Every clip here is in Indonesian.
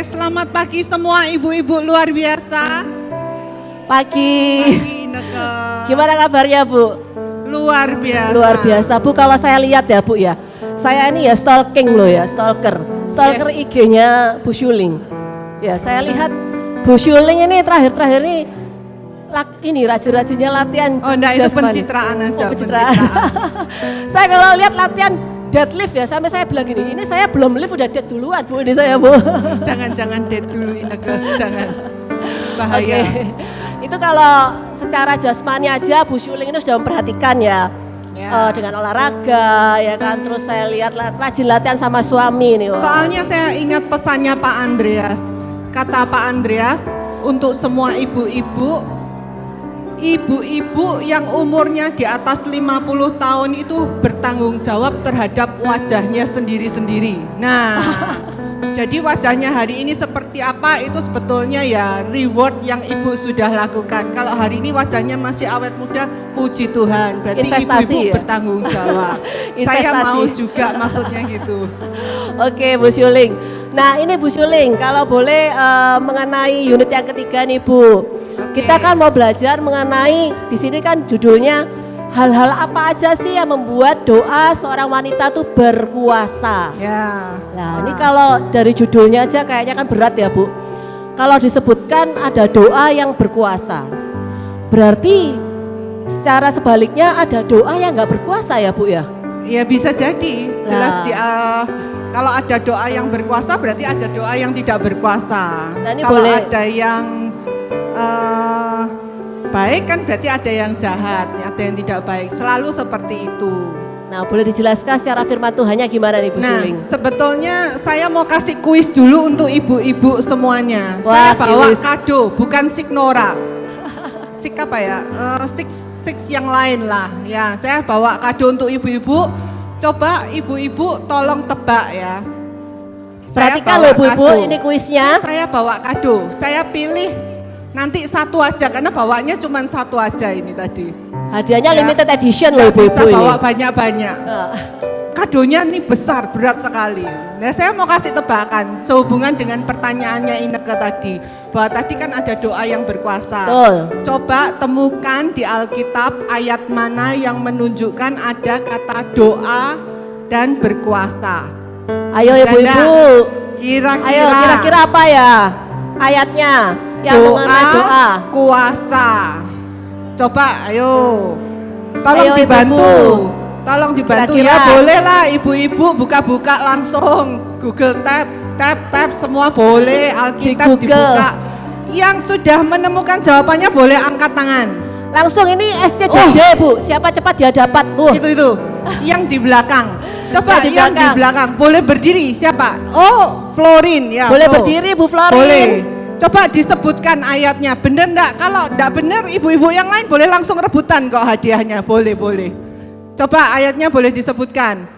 selamat pagi semua ibu-ibu luar biasa. Pagi. Ineke. Gimana kabarnya Bu? Luar biasa. Luar biasa Bu, kalau saya lihat ya Bu ya. Saya ini ya stalking loh ya, stalker yes. IG-nya Bu Syuling. Ya saya lihat Bu Syuling ini terakhir-terakhir ini rajin-rajinnya latihan. Oh enggak, itu pencitraan aja. Pencitraan. Saya kalau lihat latihan deadlift ya, sampai saya bilang gini, ini saya belum lift udah dead duluan Bu, ini saya Bu. Jangan dead dulu Ineke, jangan. Bahaya. Okay. Itu kalau secara jasmani aja Bu Syuling ini sudah memperhatikan ya. Dengan olahraga ya kan, terus saya lihat rajin latihan sama suami nih. Soalnya saya ingat pesannya Pak Andreas. Kata Pak Andreas, untuk semua ibu-ibu yang umurnya di atas 50 tahun itu bertanggung jawab terhadap wajahnya sendiri-sendiri. Nah, jadi wajahnya hari ini seperti apa itu sebetulnya ya reward yang ibu sudah lakukan. Kalau hari ini wajahnya masih awet muda, puji Tuhan. Berarti investasi, ibu-ibu ya? bertanggung jawab. Saya mau juga maksudnya gitu. Oke Bu Syuling. Nah ini Bu Syuling, kalau boleh mengenai unit yang ketiga nih Bu. Kita kan mau belajar mengenai, di sini kan judulnya hal-hal apa aja sih yang membuat doa seorang wanita tuh berkuasa. Ya. Nah ini kalau dari judulnya aja kayaknya kan berat ya Bu. Kalau disebutkan ada doa yang berkuasa, berarti secara sebaliknya ada doa yang nggak berkuasa ya Bu ya? Ya bisa jadi. Jelas kalau ada doa yang berkuasa berarti ada doa yang tidak berkuasa. Nah, kalau boleh. ada yang baik kan berarti ada yang jahat, ada yang tidak baik. Selalu seperti itu. Nah boleh dijelaskan secara firman Tuhannya gimana nih Bu Syuling? Sebetulnya saya mau kasih kuis dulu untuk ibu-ibu semuanya. Wah, saya bawa kado, bukan Signora. Sik apa ya? Sik yang lain lah. Ya, saya bawa kado untuk ibu-ibu. Coba ibu-ibu tolong tebak ya. Perhatikan loh ibu-ibu, ini kuisnya. Saya bawa kado, saya pilih nanti satu aja karena bawanya cuma satu aja ini tadi. Hadiahnya limited edition loh ibu-ibu bisa ini. bawa banyak-banyak. Kadonya ini besar, berat sekali. Nah saya mau kasih tebakan sehubungan dengan pertanyaannya Ineke tadi. Bahwa tadi kan ada doa yang berkuasa. Betul. Coba temukan di Alkitab ayat mana yang menunjukkan ada kata doa dan berkuasa. Ayo ibu-ibu. Kira-kira apa ya ayatnya yang mengenai doa? Kuasa. Coba ayo. Tolong ayo, dibantu. ibu. Tolong dibantu. Kira-kira. Ya boleh lah ibu-ibu buka-buka langsung. Google tab semua boleh. Alkitab dibuka. Yang sudah menemukan jawabannya boleh angkat tangan. Langsung ini SCJD Bu. Siapa cepat dia dapat. Itu. Yang di belakang. Coba yang di belakang. Boleh berdiri siapa? Oh, Florin ya. Boleh berdiri Bu Florin. Boleh. Coba disebutkan ayatnya. Bener enggak? Kalau enggak bener ibu-ibu yang lain boleh langsung rebutan kok hadiahnya. Boleh. Coba ayatnya boleh disebutkan.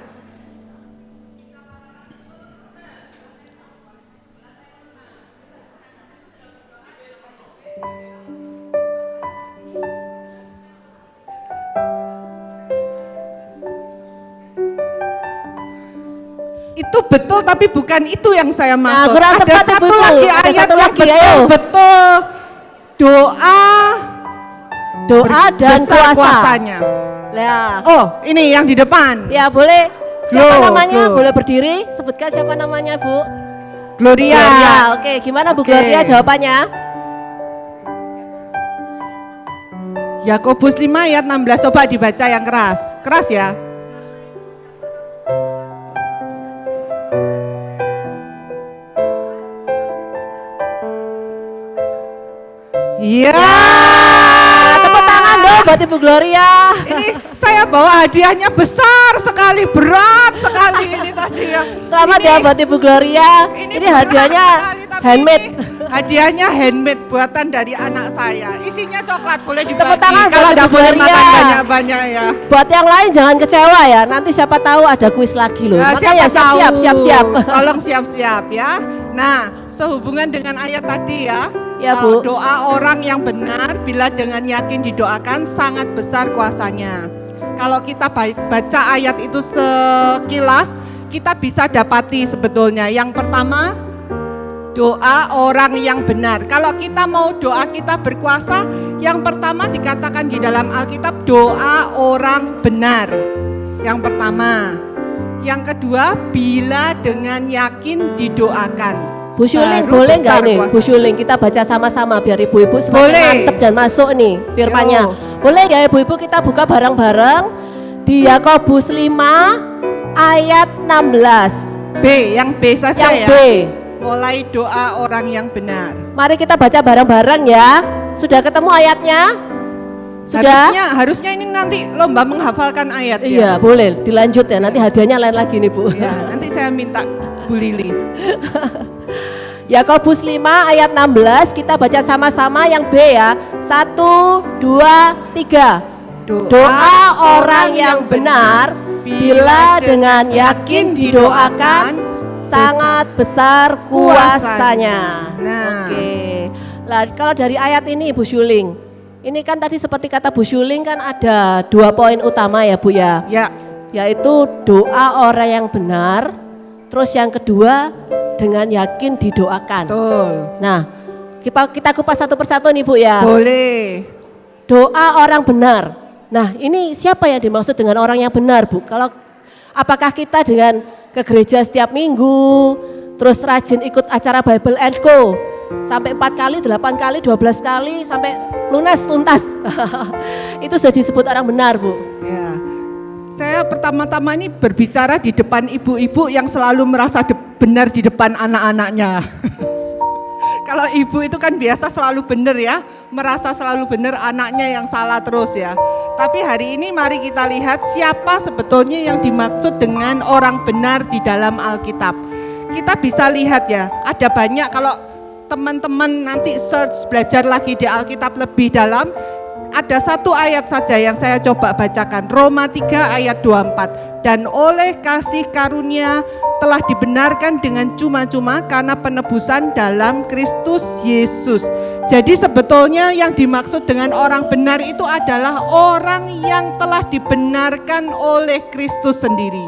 Itu betul tapi bukan itu yang saya maksud. Nah, ada satu lagi ayat yang betul. Doa dan kuasanya. Lah. Oh, ini yang di depan. Ya, boleh. Siapa namanya? Boleh berdiri? Sebutkan siapa namanya, Bu? Gloria. Oke, gimana Bu Gloria jawabannya? Yakobus 5 ayat 16. Coba dibaca yang keras. Keras ya. Iya. Tepuk tangan dong buat Ibu Gloria. Ini saya bawa hadiahnya besar sekali, berat sekali ini tadi ya. Selamat ya buat Ibu Gloria. Ini hadiahnya handmade. Hadiahnya handmade buatan dari anak saya. Isinya coklat, boleh dibagi. Tepuk tangan kalau buat enggak Ibu boleh Gloria. makan banyak-banyak ya. Buat yang lain jangan kecewa ya. Nanti siapa tahu ada kuis lagi loh. Nah, makanya siap-siap. Tolong siap-siap ya. Nah, sehubungan dengan ayat tadi ya. Ya, kalau Bu. doa orang yang benar bila dengan yakin didoakan sangat besar kuasanya. Kalau kita baca ayat itu sekilas, kita bisa dapati sebetulnya. Yang pertama, Doa orang yang benar. Kalau kita mau doa kita berkuasa, yang pertama dikatakan di dalam Alkitab doa orang benar. Yang pertama. Yang kedua, bila dengan yakin didoakan. Bu Syuling, Baru boleh nggak besar nih kuasa. Bu Syuling kita baca sama-sama biar ibu-ibu semakin Boleh. mantep dan masuk nih firmannya. Yo. Boleh ya ibu-ibu kita buka bareng-bareng di Yakobus 5 ayat 16. B, yang B saja Yang ya. B. Mulai doa orang yang benar. Mari kita baca bareng-bareng ya. Sudah ketemu ayatnya? Sudah? Harusnya ini nanti lomba menghafalkan ayat Iya, ya. boleh. Dilanjut ya. Nanti hadiahnya lain lagi nih, Bu. Ya, nanti saya minta Bu Lili. Yakobus 5 ayat 16 kita baca sama-sama yang B ya. 1 2 3. Doa orang yang benar bila dengan yakin didoakan sangat besar kuasanya. Nah. Oke. Lah kalau dari ayat ini Bu Syuling, ini kan tadi seperti kata Bu Syuling kan ada 2 poin utama ya Bu ya. Ya, Yaitu doa orang yang benar, terus yang kedua dengan yakin didoakan. betul. Nah, kita kupas satu persatu nih Bu ya. Boleh. Doa orang benar. Nah, ini siapa yang dimaksud dengan orang yang benar, Bu? Kalau apakah kita dengan ke gereja setiap minggu, terus rajin ikut acara Bible and Co sampai 4 kali, 8 kali, 12 kali sampai lunas tuntas. Itu sudah disebut orang benar, Bu. Ya. Saya pertama-tama ini berbicara di depan ibu-ibu yang selalu merasa benar di depan anak-anaknya. Kalau ibu itu kan biasa selalu benar ya, merasa selalu benar anaknya yang salah terus ya. Tapi hari ini mari kita lihat siapa sebetulnya yang dimaksud dengan orang benar di dalam Alkitab. Kita bisa lihat ya, ada banyak kalau teman-teman nanti search belajar lagi di Alkitab lebih dalam, ada satu ayat saja yang saya coba bacakan, Roma 3 ayat 24. Dan oleh kasih karunia telah dibenarkan dengan cuma-cuma karena penebusan dalam Kristus Yesus. Jadi sebetulnya yang dimaksud dengan orang benar itu adalah orang yang telah dibenarkan oleh Kristus sendiri.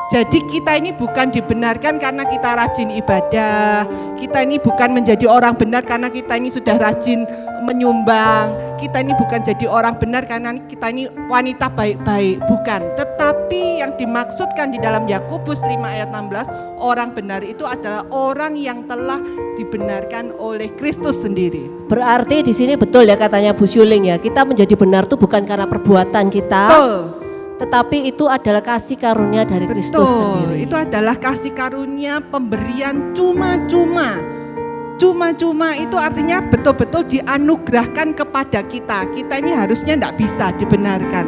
Jadi kita ini bukan dibenarkan karena kita rajin ibadah, kita ini bukan menjadi orang benar karena kita ini sudah rajin menyumbang, kita ini bukan jadi orang benar karena kita ini wanita baik-baik, bukan. Tetapi yang dimaksudkan di dalam Yakobus 5 ayat 16, orang benar itu adalah orang yang telah dibenarkan oleh Kristus sendiri. Berarti di sini betul ya katanya Bu Syuling ya, kita menjadi benar itu bukan karena perbuatan kita. Betul. Tetapi itu adalah kasih karunia dari Kristus sendiri. Itu adalah kasih karunia pemberian cuma-cuma. Cuma-cuma itu artinya betul-betul dianugerahkan kepada kita. Kita ini harusnya tidak bisa dibenarkan.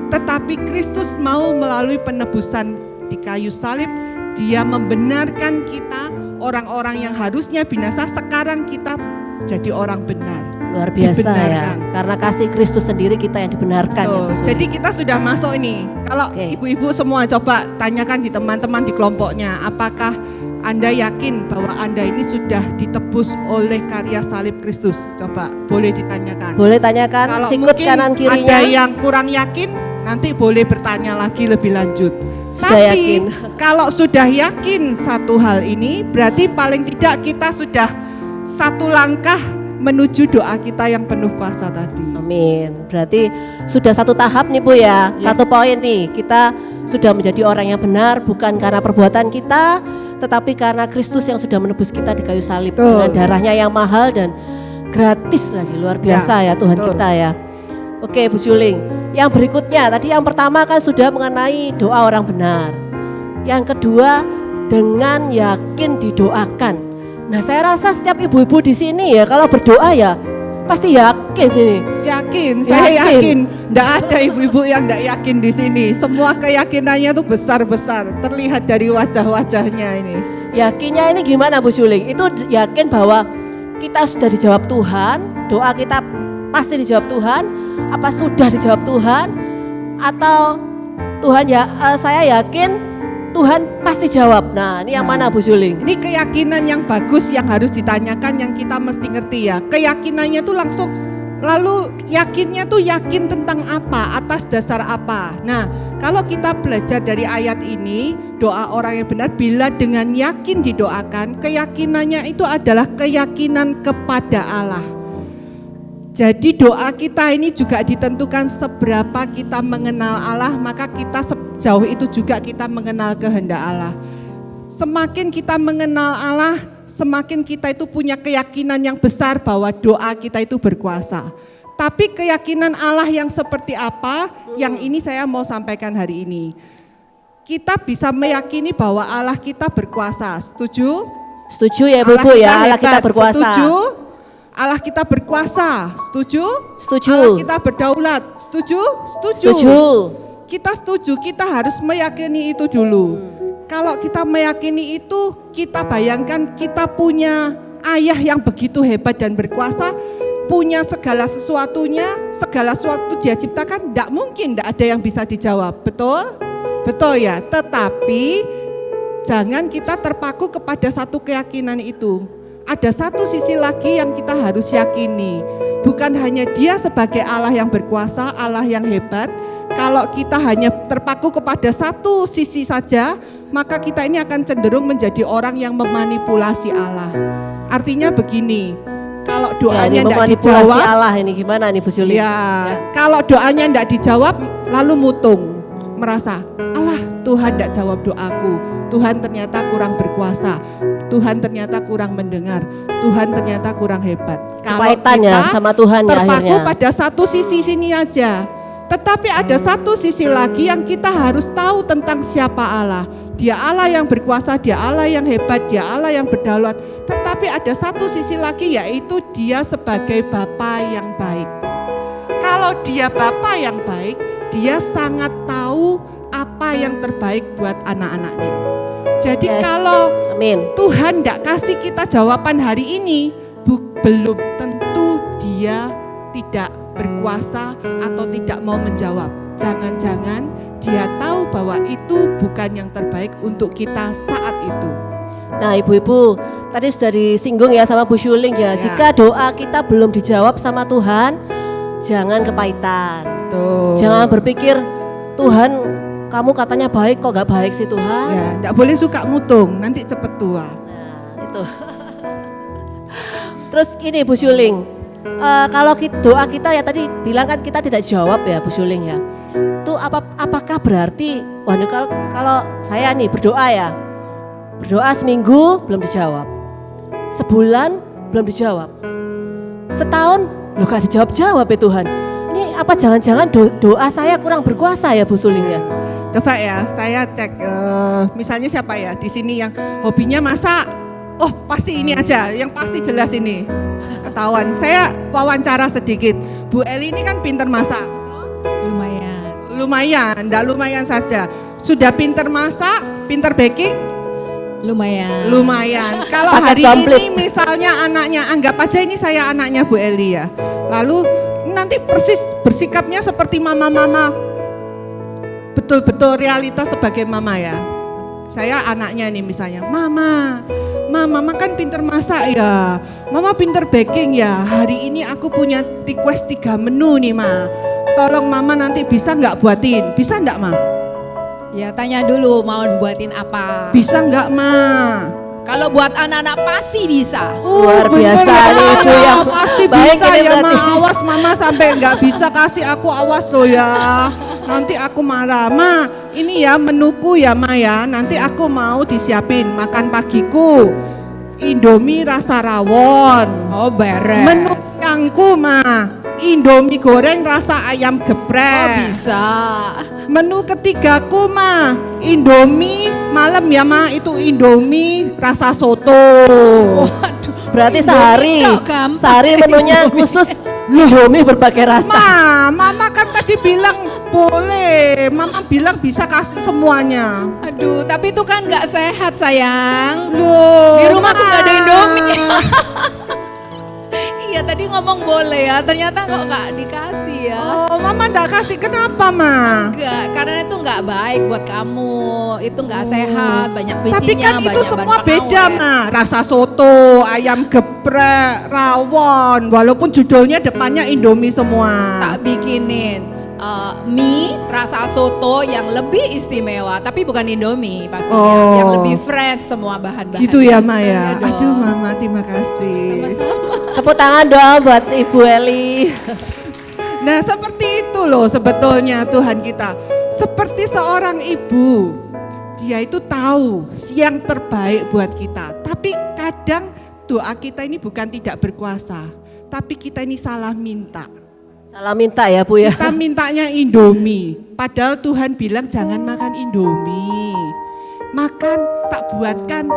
Tetapi Kristus mau melalui penebusan di kayu salib, Dia membenarkan kita, orang-orang yang harusnya binasa, sekarang kita jadi orang benar. Luar biasa Dibenarkan. ya, karena kasih Kristus sendiri kita yang dibenarkan. Tuh, Ya, Bu. jadi kita sudah masuk ini. Kalau Oke. ibu-ibu semua coba tanyakan di teman-teman di kelompoknya, apakah Anda yakin bahwa Anda ini sudah ditebus oleh karya salib Kristus? Coba boleh ditanyakan. Boleh tanyakan Kalau sikut mungkin kanan kirinya. ada yang kurang yakin, nanti boleh bertanya lagi lebih lanjut. Sudah Tapi yakin. kalau sudah yakin satu hal ini, berarti paling tidak kita sudah satu langkah menuju doa kita yang penuh kuasa tadi. Amin. Berarti sudah satu tahap nih Bu ya. Yes. Satu poin nih, kita sudah menjadi orang yang benar bukan karena perbuatan kita, tetapi karena Kristus yang sudah menebus kita di kayu salib Betul. dengan darahnya yang mahal dan gratis lagi, luar biasa ya, Tuhan betul. kita ya. Oke Bu Syuling, yang berikutnya tadi yang pertama kan sudah mengenai doa orang benar. Yang kedua dengan yakin didoakan. Nah saya rasa setiap ibu-ibu di sini ya kalau berdoa ya pasti yakin ini. Yakin, saya Yakin. yakin. Tidak ada ibu-ibu yang tidak yakin di sini. Semua keyakinannya tuh besar-besar, terlihat dari wajah-wajahnya ini. Yakinnya ini gimana Bu Syuling? Itu yakin bahwa kita sudah dijawab Tuhan, doa kita pasti dijawab Tuhan, apa sudah dijawab Tuhan, atau Tuhan ya saya yakin Tuhan pasti jawab. Nah ini yang mana Bu Syuling? Ini keyakinan yang bagus yang harus ditanyakan, yang kita mesti ngerti ya. Keyakinannya tuh langsung Lalu yakinnya tuh yakin tentang apa? Atas dasar apa? Nah, kalau kita belajar dari ayat ini, doa orang yang benar bila dengan yakin didoakan, keyakinannya itu adalah keyakinan kepada Allah. Jadi doa kita ini juga ditentukan seberapa kita mengenal Allah, maka kita sejauh itu juga kita mengenal kehendak Allah. Semakin kita mengenal Allah, semakin kita itu punya keyakinan yang besar bahwa doa kita itu berkuasa. Tapi keyakinan Allah yang seperti apa, yang ini saya mau sampaikan hari ini. Kita bisa meyakini bahwa Allah kita berkuasa, setuju? Setuju ya Bu ya, Allah kita berkuasa. Setuju? Allah kita berkuasa, setuju? Setuju. Allah kita berdaulat, setuju? Setuju. Setuju. Kita setuju, kita harus meyakini itu dulu. Kalau kita meyakini itu, kita bayangkan kita punya ayah yang begitu hebat dan berkuasa, punya segala sesuatunya, segala sesuatu dia ciptakan, tidak mungkin tidak ada yang bisa dijawab, betul? Betul ya, tetapi jangan kita terpaku kepada satu keyakinan itu. Ada satu sisi lagi yang kita harus yakini, bukan hanya dia sebagai Allah yang berkuasa, Allah yang hebat. Kalau kita hanya terpaku kepada satu sisi saja, maka kita ini akan cenderung menjadi orang yang memanipulasi Allah. Artinya begini, kalau doanya tidak dijawab, Allah ini gimana nih Bu Suli? Ya, kalau doanya tidak dijawab, lalu mutung, merasa Allah Tuhan tidak jawab doaku, Tuhan ternyata kurang berkuasa, Tuhan ternyata kurang mendengar, Tuhan ternyata kurang hebat. Kalau kita sama Tuhan terpaku ya, pada satu sisi sini aja, tetapi ada satu sisi lagi yang kita harus tahu tentang siapa Allah. Dia Allah yang berkuasa, dia Allah yang hebat, dia Allah yang berdaulat. Tetapi ada satu sisi lagi, yaitu dia sebagai Bapa yang baik. Kalau dia Bapa yang baik, dia sangat tahu apa yang terbaik buat anak-anaknya. Jadi kalau Tuhan tidak kasih kita jawaban hari ini, belum tentu dia tidak berkuasa atau tidak mau menjawab. Jangan-jangan dia tahu bahwa itu bukan yang terbaik untuk kita saat itu. Nah ibu-ibu, tadi sudah disinggung ya sama Bu Syuling ya. Jika doa kita belum dijawab sama Tuhan, jangan kepahitan. Tuh. Jangan berpikir, Tuhan kamu katanya baik kok gak baik sih Tuhan. Ya, gak boleh suka mutung, nanti cepet tua. Nah itu. Terus ini Bu Syuling, kalau doa kita ya tadi bilang kan kita tidak jawab ya Bu Syuling ya. Itu apakah berarti, wah kalau saya nih berdoa ya, berdoa seminggu belum dijawab, sebulan belum dijawab, setahun loh gak dijawab-jawab ya Tuhan. Ini apa jangan-jangan doa saya kurang berkuasa ya Bu Syuling ya? Coba ya, saya cek misalnya siapa ya di sini yang hobinya masak. Oh pasti ini aja, yang pasti jelas ini ketahuan. Saya wawancara sedikit, Bu Eli ini kan pinter masak. Lumayan, enggak lumayan saja. Sudah pinter masak, pinter baking? Lumayan. Kalau hari ini misalnya anaknya, anggap aja ini saya anaknya Bu Eli ya. Lalu nanti persis bersikapnya seperti mama-mama. Betul-betul realitas sebagai mama ya. Saya anaknya nih misalnya, Mama kan pinter masak ya, Mama pinter baking ya. Hari ini aku punya request 3 menu nih Ma. Tolong Mama nanti bisa nggak buatin? Bisa nggak Ma? Ya tanya dulu mau buatin apa. Bisa nggak Ma? Kalau buat anak-anak pasti bisa. Luar biasa nih Bu ya. Pasti bisa ya Ma. Awas Mama sampai nggak bisa kasih aku, awas loh ya. Nanti aku marah. Ma, ini ya menuku ya Ma ya. Nanti aku mau disiapin makan pagiku Indomie rasa rawon. Oh beres. Menu siangku Ma, Indomie goreng rasa ayam geprek. Oh bisa. Menu ketigaku Ma, Indomie malam ya Ma, itu Indomie rasa soto. Waduh. Berarti sehari menunya khusus Indomie berbagai rasa. Mama kan tadi bilang boleh, Mama bilang bisa kasih semuanya. Aduh, tapi itu kan nggak sehat sayang. Loh, di rumah aku nggak ada Indomie. Iya tadi ngomong boleh ya, ternyata kok nggak dikasih ya. Oh, Mama enggak kasih. Kenapa, Ma? Enggak, karena itu nggak baik buat kamu. Itu nggak sehat, banyak bijinya, Tapi kan itu banyak semua bahan beda, pengawet. Ma. Rasa soto, ayam geprek, rawon. Walaupun judulnya depannya Indomie semua. Tak bikinin mie rasa soto yang lebih istimewa, tapi bukan Indomie pastinya, Oh. yang lebih fresh semua bahan-bahan. Gitu ya, Ma ya. Iya dong. Aduh, Mama, terima kasih. Sama-sama. Tepuk tangan dong buat Ibu Eli. Nah, seperti itu loh sebetulnya Tuhan kita. Seperti seorang ibu. Dia itu tahu yang terbaik buat kita. Tapi kadang doa kita ini bukan tidak berkuasa. Tapi kita ini salah minta. Salah minta ya Bu ya. Kita mintanya Indomie. Padahal Tuhan bilang jangan makan Indomie. Makan, tak buatkan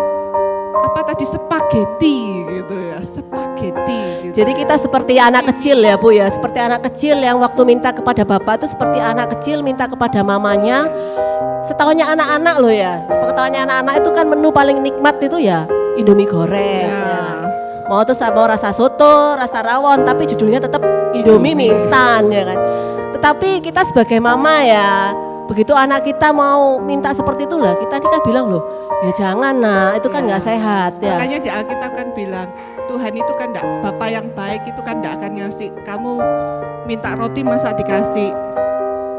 spaghetti gitu ya. Spaghetti gitu. Jadi kita seperti anak kecil ya Bu ya. Seperti anak kecil yang waktu minta kepada Bapak itu seperti anak kecil minta kepada mamanya. Setahunya anak-anak loh ya. Setahunya anak-anak itu kan menu paling nikmat itu ya Indomie goreng. Ya. Ya. Mau tuh mau rasa soto, rasa rawon, tapi judulnya tetap Indomie mie instan ya kan. Tetapi kita sebagai mama ya, begitu anak kita mau minta seperti itulah, kita ini kan bilang loh, ya jangan nak, itu kan nggak sehat ya. Makanya di Alkitab kan bilang, Tuhan itu kan enggak, Bapa yang baik itu kan enggak akan ngasih kamu minta roti masa dikasih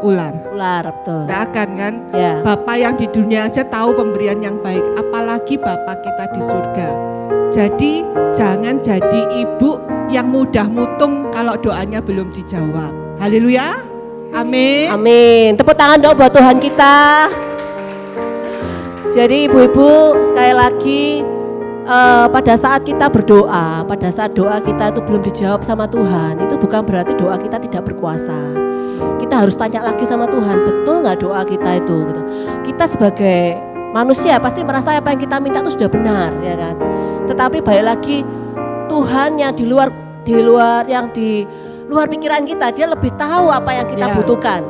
ular. Ular betul. Enggak akan kan? Ya. Bapa yang di dunia aja tahu pemberian yang baik, apalagi Bapa kita di surga. Jadi jangan jadi ibu yang mudah mutung kalau doanya belum dijawab. Haleluya. Amin. Amin. Tepuk tangan dong buat Tuhan kita. Jadi ibu-ibu sekali lagi pada saat kita berdoa, pada saat doa kita itu belum dijawab sama Tuhan, itu bukan berarti doa kita tidak berkuasa. Kita harus tanya lagi sama Tuhan, betul nggak doa kita itu? Gitu. Kita sebagai manusia pasti merasa apa yang kita minta itu sudah benar, ya kan? Tetapi balik lagi Tuhan yang di luar pikiran kita, dia lebih tahu apa yang kita Ya. butuhkan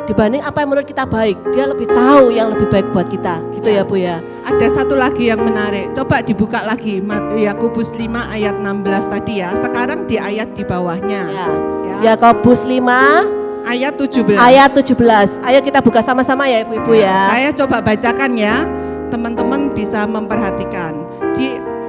dibanding apa yang menurut kita baik. Dia lebih tahu yang lebih baik buat kita, gitu ya Bu ya. Ada satu lagi yang menarik. Coba dibuka lagi Yakobus 5 ayat 16 tadi ya. Sekarang di ayat di bawahnya. Ya. Ya. Yakobus 5 Ayat 17. ayat 17. Ayo kita buka sama-sama ya Ibu-ibu ya. Saya coba bacakan ya. Teman-teman bisa memperhatikan.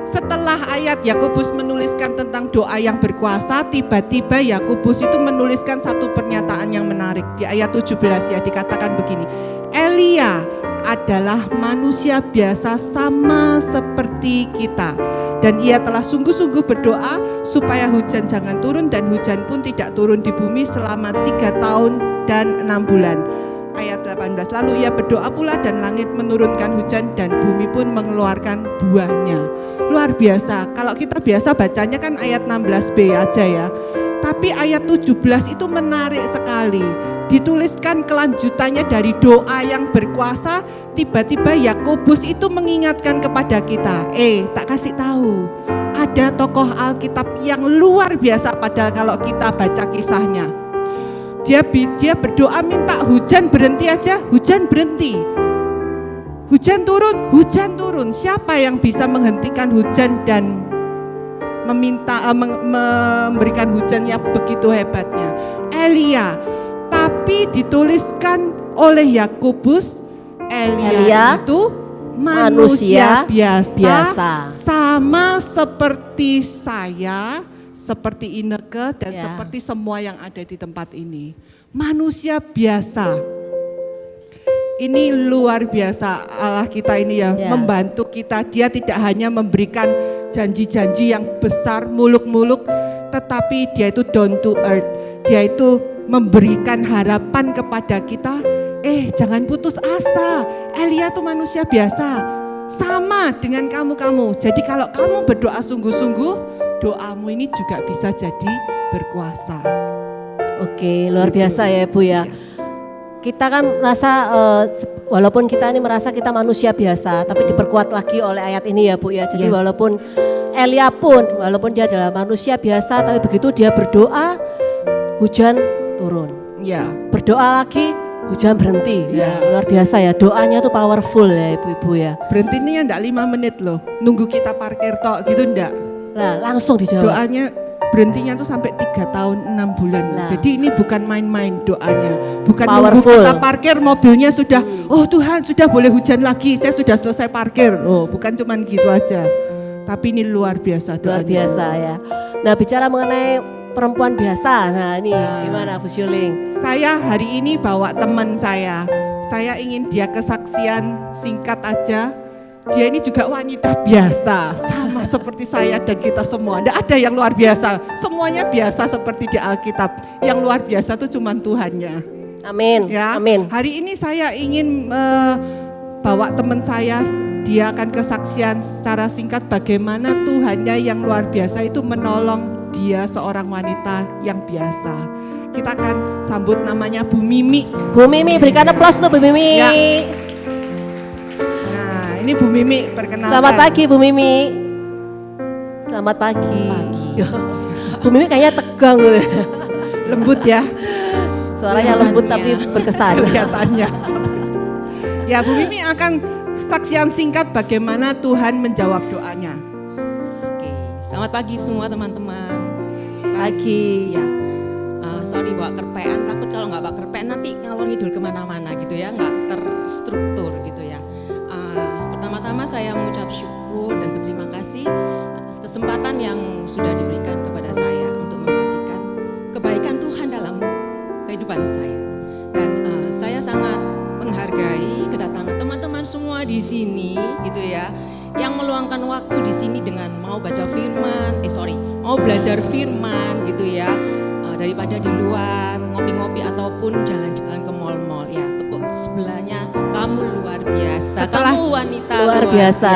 Setelah ayat Yakobus menuliskan tentang doa yang berkuasa, tiba-tiba Yakobus itu menuliskan satu pernyataan yang menarik. Di ayat 17 ya dikatakan begini. Elia adalah manusia biasa sama seperti kita. Dan ia telah sungguh-sungguh berdoa supaya hujan jangan turun dan hujan pun tidak turun di bumi selama 3 tahun dan 6 bulan. Ayat 18, lalu ia berdoa pula dan langit menurunkan hujan dan bumi pun mengeluarkan buahnya. Luar biasa, kalau kita biasa bacanya kan ayat 16b aja ya. Tapi ayat 17 itu menarik sekali. Dituliskan kelanjutannya dari doa yang berkuasa, tiba-tiba Yakobus itu mengingatkan kepada kita, tak kasih tahu. Ada tokoh Alkitab yang luar biasa padahal kalau kita baca kisahnya. Dia berdoa minta hujan berhenti aja, hujan berhenti. Hujan turun. Siapa yang bisa menghentikan hujan dan memberikan hujan yang begitu hebatnya? Elia. Tapi dituliskan oleh Yakobus, Elia itu manusia biasa, sama seperti saya, seperti Ineke dan seperti semua yang ada di tempat ini. Manusia biasa. Ini luar biasa Allah kita ini ya, membantu kita. Dia tidak hanya memberikan janji-janji yang besar, muluk-muluk, tetapi dia itu down to earth. Dia itu memberikan harapan kepada kita. Jangan putus asa. Elia itu manusia biasa, sama dengan kamu-kamu. Jadi kalau kamu berdoa sungguh-sungguh, doamu ini juga bisa jadi berkuasa. Oke, luar biasa ya Bu ya. Kita kan merasa walaupun kita ini merasa kita manusia biasa, tapi diperkuat lagi oleh ayat ini ya Bu ya. Jadi walaupun Elia pun, walaupun dia adalah manusia biasa, tapi begitu dia berdoa, hujan turun. Ya. Berdoa lagi, hujan berhenti. Ya, luar biasa ya, doanya tuh powerful ya Ibu-ibu ya. Berhentinya enggak 5 menit loh, nunggu kita parkir tok gitu enggak. Nah, langsung dijawab. Doanya berhentinya tuh sampai 3 tahun 6 bulan. Nah. Jadi ini bukan main-main doanya, bukan nunggu Powerful. kita parkir mobilnya sudah, oh Tuhan sudah boleh hujan lagi, saya sudah selesai parkir. Oh, bukan cuman gitu aja. Tapi ini luar biasa Luar doanya. biasa ya. Nah, bicara mengenai perempuan biasa, nah ini gimana Bu Syuling? Saya hari ini bawa teman saya ingin dia kesaksian singkat aja. Dia ini juga wanita biasa, sama seperti saya dan kita semua. Tidak ada yang luar biasa, semuanya biasa seperti di Alkitab. Yang luar biasa itu cuma Tuhannya. Amin, Ya, amin. hari ini saya ingin bawa teman saya, dia akan kesaksian secara singkat bagaimana Tuhannya yang luar biasa itu menolong dia seorang wanita yang biasa. Kita akan sambut namanya Bu Mimi. Bu Mimi, berikan aplaus untuk Bu Mimi. Ya. Nah, ini Bu Mimi perkenalkan. Selamat pagi Bu Mimi. Selamat pagi. Bu Mimi kayaknya tegang. Lembut ya Suaranya lembut tapi berkesan. kelihatannya. Ya, Bu Mimi akan saksian singkat bagaimana Tuhan menjawab doanya. Oke, selamat pagi semua teman-teman. Pagi. Ya, sorry bawa kerpean, takut kalau nggak bawa kerpean nanti ngalor ngidul kemana-mana gitu ya, nggak terstruktur gitu ya. Pertama-tama saya mengucap syukur dan berterima kasih atas kesempatan yang sudah diberikan kepada saya untuk membagikan kebaikan Tuhan dalam kehidupan saya. Dan saya sangat menghargai kedatangan teman-teman semua di sini gitu ya, yang meluangkan waktu di sini dengan mau baca firman, mau belajar firman gitu ya, daripada di luar ngopi-ngopi ataupun jalan-jalan ke mall-mall ya. Tepuk sebelahnya, kamu luar biasa, Setelah- kamu wanita Luar biasa.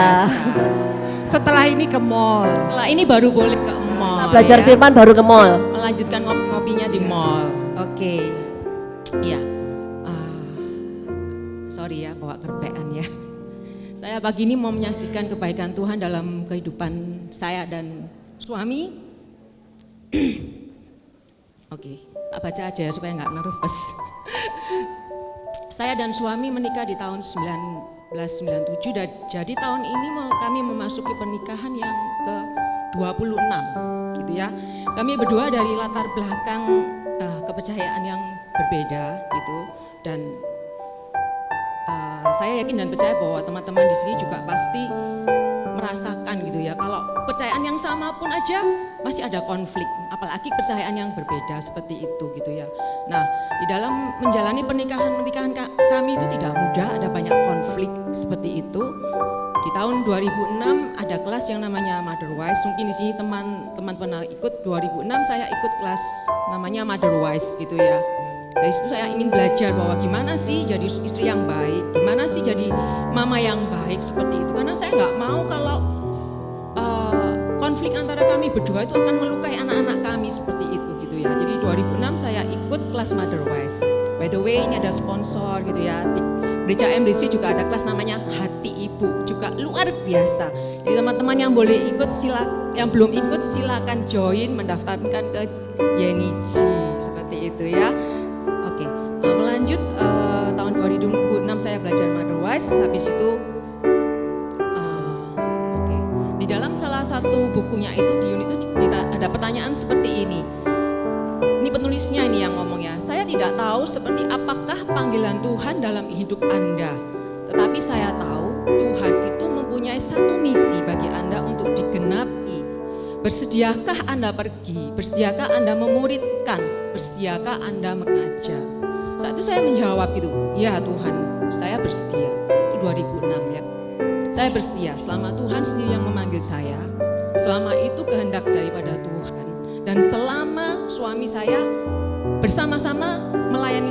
Setelah ini ke mall. Setelah ini baru boleh ke mall. Belajar ya. firman baru ke mall. Melanjutkan ngopinya di mall. Oke. Iya. Sorry ya bawa kerpean ya. Saya pagi ini mau menyaksikan kebaikan Tuhan dalam kehidupan saya dan suami. Oke, tak baca aja ya supaya nggak nervous. Saya dan suami menikah di tahun 1997 dan jadi tahun ini kami memasuki pernikahan yang ke-26 gitu ya. Kami berdua dari latar belakang kepercayaan yang berbeda gitu, dan saya yakin dan percaya bahwa teman-teman di sini juga pasti merasakan gitu ya, kalau kepercayaan yang sama pun aja masih ada konflik, apalagi kepercayaan yang berbeda seperti itu gitu ya. Nah, di dalam menjalani pernikahan kami itu tidak mudah, ada banyak konflik seperti itu. Di tahun 2006 ada kelas yang namanya Motherwise, mungkin di sini teman-teman pernah ikut. 2006 saya ikut kelas namanya Motherwise gitu ya. Dari situ saya ingin belajar bahwa gimana sih jadi istri yang baik, gimana sih jadi mama yang baik seperti itu. Karena saya nggak mau kalau konflik antara kami berdua itu akan melukai anak-anak kami seperti itu gitu ya. Jadi 2006 saya ikut kelas Motherwise. By the way, ini ada sponsor gitu ya. Di Gereja MDC juga ada kelas namanya Hati Ibu, juga luar biasa. Jadi teman-teman yang boleh ikut yang belum ikut silakan join, mendaftarkan ke Yeniji seperti itu ya. Oke, melanjut tahun 2006 saya belajar Motherwise, habis itu di dalam salah satu bukunya itu di unit itu ada pertanyaan seperti ini. Ini penulisnya ini yang ngomongnya, saya tidak tahu seperti apakah panggilan Tuhan dalam hidup Anda, tetapi saya tahu Tuhan itu mempunyai satu misi bagi Anda untuk digenapi. Bersediakah Anda pergi? Bersediakah Anda memuridkan? Bersediakah Anda mengajar? Saat itu saya menjawab gitu, ya Tuhan, saya bersedia. Itu 2006 ya. Saya bersedia selama Tuhan sendiri yang memanggil saya, selama itu kehendak daripada Tuhan, dan selama suami saya bersama-sama melayani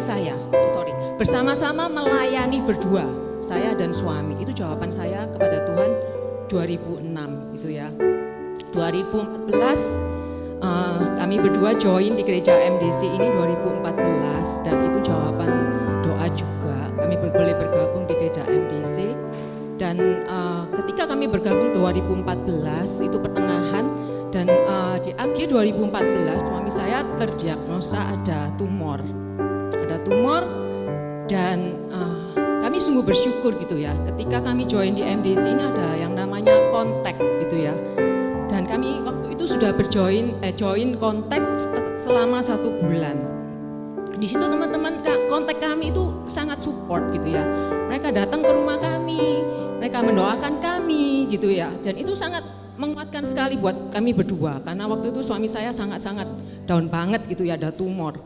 bersama-sama melayani berdua, saya dan suami. Itu jawaban saya kepada Tuhan 2006 gitu ya. 2014 kami berdua join di gereja MDC ini 2014, dan itu jawaban doa juga. Kami boleh bergabung di gereja MDC, dan ketika kami bergabung 2014 itu pertengahan, dan di akhir 2014 suami saya terdiagnosa ada tumor, dan kami sungguh bersyukur gitu ya. Ketika kami join di MDC ini ada yang namanya kontak gitu ya. Dan kami waktu itu sudah join kontak selama 1 bulan. Di situ teman-teman kontak kami itu sangat support gitu ya. Mereka datang ke rumah kami, mereka mendoakan kami gitu ya. Dan itu sangat menguatkan sekali buat kami berdua, karena waktu itu suami saya sangat-sangat down banget gitu ya, ada tumor.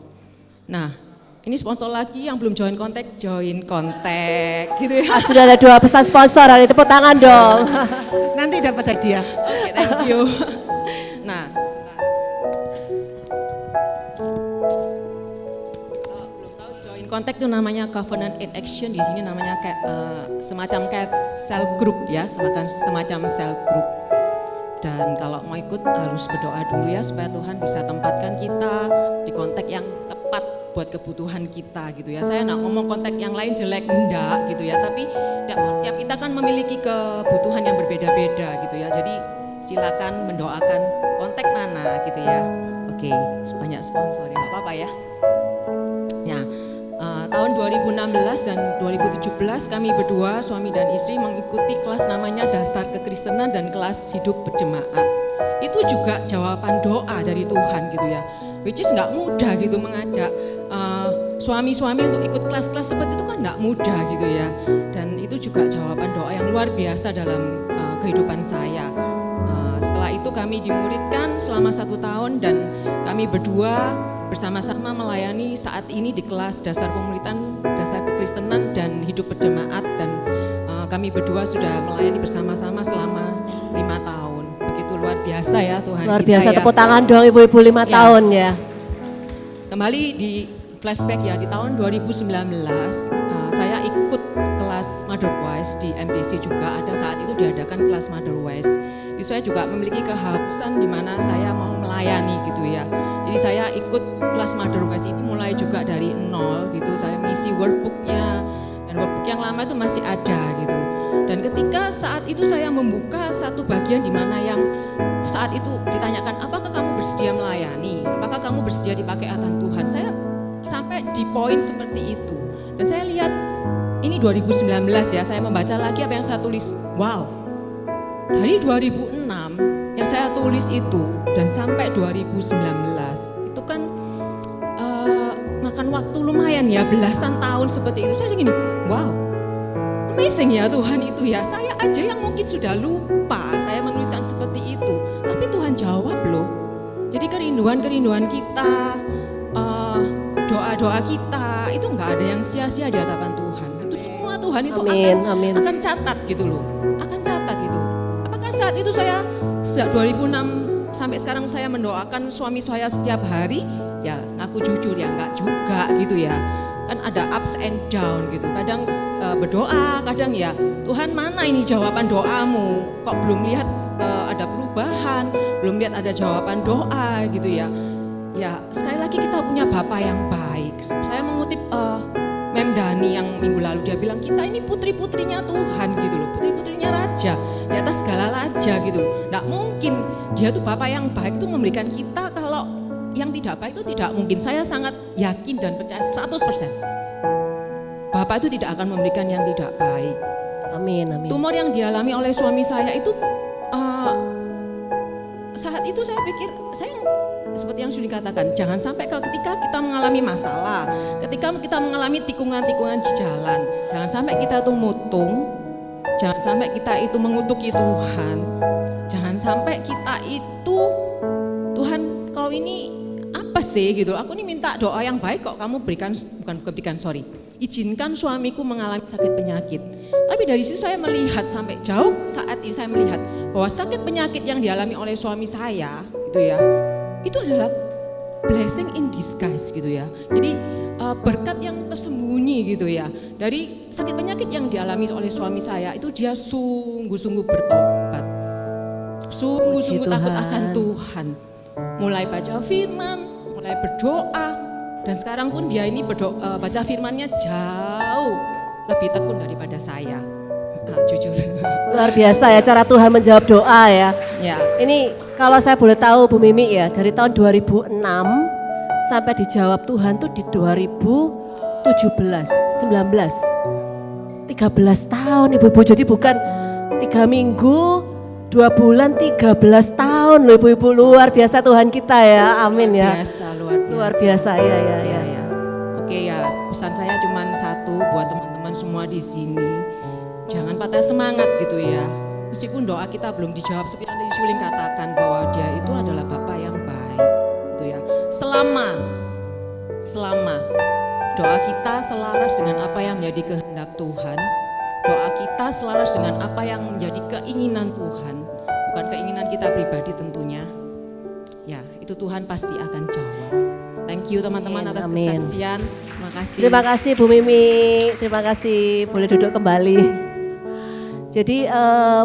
Nah, ini sponsor lagi yang belum join kontak gitu ya. Sudah ada 2 pesan sponsor, hari tepuk tangan dong. Nanti dapat hadiah. Oke, thank you. Nah, kalau belum tahu join kontak itu namanya Covenant in Action, di sini namanya kayak semacam kayak cell group ya, semacam cell group. Dan kalau mau ikut harus berdoa dulu ya supaya Tuhan bisa tempatkan kita di kontak yang tepat buat kebutuhan kita gitu ya. Saya nggak ngomong kontak yang lain jelek, enggak gitu ya. Tapi tiap kita kan memiliki kebutuhan yang berbeda-beda gitu ya. Jadi silakan mendoakan kontak mana gitu ya. Oke, sebanyak sponsor ya, nggak apa-apa ya. Ya, tahun 2016 dan 2017 kami berdua suami dan istri mengikuti kelas namanya Dasar Kekristenan dan kelas Hidup Berjemaat. Itu juga jawaban doa dari Tuhan gitu ya. Which is nggak mudah gitu mengajak suami-suami untuk ikut kelas-kelas seperti itu kan nggak mudah gitu ya. Dan itu juga jawaban doa yang luar biasa dalam kehidupan saya. Setelah itu kami dimuridkan selama 1 tahun dan kami berdua bersama-sama melayani saat ini di kelas dasar pemuritan, dasar kekristenan dan hidup berjemaat, dan kami berdua sudah melayani bersama-sama selama 5 tahun. Begitu luar biasa ya Tuhan Luar kita biasa, ya. tepuk tangan dong ibu-ibu 5 Ya. tahun ya. Kembali di flashback ya, di tahun 2019 saya ikut kelas Mother Wise di MDC juga, ada saat itu diadakan kelas Mother Wise. Jadi saya juga memiliki kehausan di mana saya mau melayani gitu ya. Jadi saya ikut kelas Mother Wise ini mulai juga dari nol gitu. Saya mengisi workbooknya, dan workbook yang lama itu masih ada gitu. Dan ketika saat itu saya membuka satu bagian di mana yang saat itu ditanyakan, apakah kamu bersedia melayani? Apakah kamu bersedia dipakai Tuhan? Saya sampai di poin seperti itu. Dan saya lihat ini 2019 ya, saya membaca lagi apa yang saya tulis. Wow, dari 2006 yang saya tulis itu dan sampai 2019 itu kan makan waktu lumayan ya, belasan tahun seperti itu. Saya gini, wow, amazing ya Tuhan itu ya. Saya aja yang mungkin sudah lupa saya menuliskan seperti itu, tapi Tuhan jawab loh. Jadi kerinduan-kerinduan kita, doa-doa kita itu nggak ada yang sia-sia di hadapan Tuhan. Itu semua Tuhan itu akan catat gitu loh, akan catat gitu. Apakah saat itu saya sejak 2006 sampai sekarang saya mendoakan suami saya setiap hari? Ya aku jujur ya enggak juga gitu ya. Kan ada ups and down gitu. Kadang berdoa, kadang ya Tuhan mana ini jawaban doamu? Kok belum lihat ada perubahan, belum lihat ada jawaban doa gitu ya. Ya sekali lagi kita punya Bapa yang baik. Saya mengutip Mem Dani yang minggu lalu, dia bilang kita ini putri-putrinya Tuhan gitu loh, putri-putrinya Raja, di atas segala raja gitu loh. Nggak mungkin dia tuh Bapa yang baik itu memberikan kita kalau yang tidak baik itu tidak mungkin. Saya sangat yakin dan percaya 100%. Bapak itu tidak akan memberikan yang tidak baik. Amin, amin. Tumor yang dialami oleh suami saya itu saat itu saya pikir, saya seperti yang sudah dikatakan, jangan sampai ketika kita mengalami masalah, ketika kita mengalami tikungan-tikungan di jalan, jangan sampai kita itu mutung, jangan sampai kita itu mengutuki Tuhan, jangan sampai kita itu, Tuhan kau ini apa sih gitu, aku ini minta doa yang baik kok kamu berikan, izinkan suamiku mengalami sakit penyakit. Tapi dari situ saya melihat sampai jauh saat ini saya melihat bahwa sakit penyakit yang dialami oleh suami saya gitu ya, itu adalah blessing in disguise gitu ya. Jadi berkat yang tersembunyi gitu ya. Dari sakit penyakit yang dialami oleh suami saya itu dia sungguh-sungguh bertobat. Sungguh-sungguh takut akan Tuhan. Mulai baca firman, mulai berdoa, dan sekarang pun dia ini baca firmannya jauh lebih tekun daripada saya. Jujur. Luar biasa ya cara Tuhan menjawab doa ya. Ya. Ini kalau saya boleh tahu Bu Mimi ya, dari tahun 2006 sampai dijawab Tuhan tuh di 2017, 19. 13 tahun Ibu-ibu, jadi bukan 3 minggu, 2 bulan, 13 tahun tahun loh ibu-ibu, luar biasa Tuhan kita ya, amin ya. Luar biasa. Ya. Oke ya, pesan saya cuma satu buat teman-teman semua di sini. Jangan patah semangat gitu ya. Meskipun doa kita belum dijawab, seperti yang tadi Suling katakan bahwa dia itu adalah Bapa yang baik gitu ya. Selama doa kita selaras dengan apa yang menjadi kehendak Tuhan, doa kita selaras dengan apa yang menjadi keinginan Tuhan, bukan keinginan kita pribadi tentunya, ya itu Tuhan pasti akan jawab. Thank you teman-teman atas Amin. kesaksian. Terima kasih. Terima kasih Bu Mimi, terima kasih, boleh duduk kembali. Jadi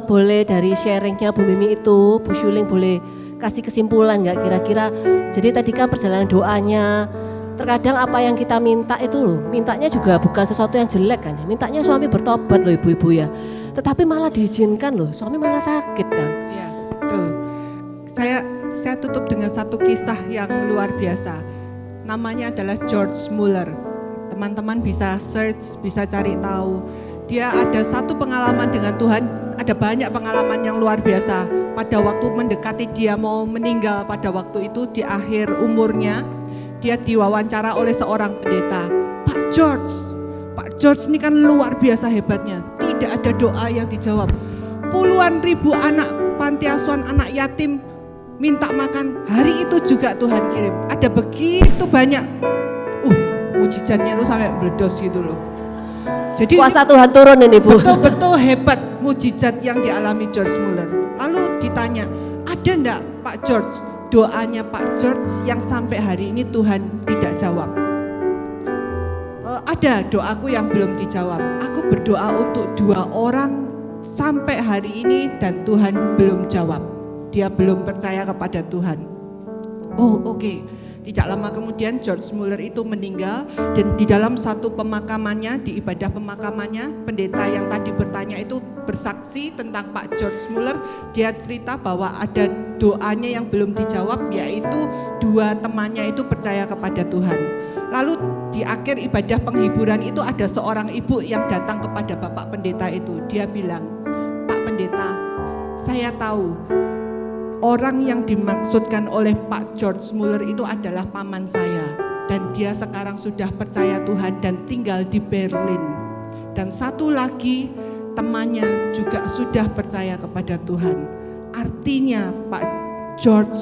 boleh dari sharingnya Bu Mimi itu, Bu Suling boleh kasih kesimpulan nggak kira-kira. Jadi tadi kan perjalanan doanya, terkadang apa yang kita minta itu loh, mintanya juga bukan sesuatu yang jelek kan, mintanya suami bertobat loh ibu-ibu ya. Tetapi malah diizinkan loh, suami malah sakit kan. Ya, betul. Saya tutup dengan satu kisah yang luar biasa. Namanya adalah George Muller. Teman-teman bisa search, bisa cari tahu. Dia ada satu pengalaman dengan Tuhan, ada banyak pengalaman yang luar biasa. Pada waktu mendekati dia mau meninggal, pada waktu itu di akhir umurnya, dia diwawancara oleh seorang pendeta. Pak George ini kan luar biasa hebatnya. Tidak ada doa yang dijawab. Puluhan ribu anak panti asuhan, anak yatim minta makan. Hari itu juga Tuhan kirim. Ada begitu banyak. Mujizatnya itu sampai meledos gitu loh. Jadi Kuasa Tuhan turun ini Bu. betul-betul hebat mujizat yang dialami George Muller. Lalu ditanya, ada enggak Pak George, doanya Pak George yang sampai hari ini Tuhan tidak jawab? Ada doaku yang belum dijawab. Aku berdoa untuk 2 orang sampai hari ini dan Tuhan belum jawab. Dia belum percaya kepada Tuhan. Oke. Tidak lama kemudian George Muller itu meninggal, dan di dalam satu pemakamannya, di ibadah pemakamannya, pendeta yang tadi bertanya itu bersaksi tentang Pak George Muller. Dia cerita bahwa ada doanya yang belum dijawab, yaitu 2 temannya itu percaya kepada Tuhan. Lalu di akhir ibadah penghiburan itu ada seorang ibu yang datang kepada Bapak Pendeta itu. Dia bilang, Pak Pendeta, saya tahu orang yang dimaksudkan oleh Pak George Muller itu adalah paman saya, dan dia sekarang sudah percaya Tuhan dan tinggal di Berlin. Dan satu lagi temannya juga sudah percaya kepada Tuhan. Artinya Pak George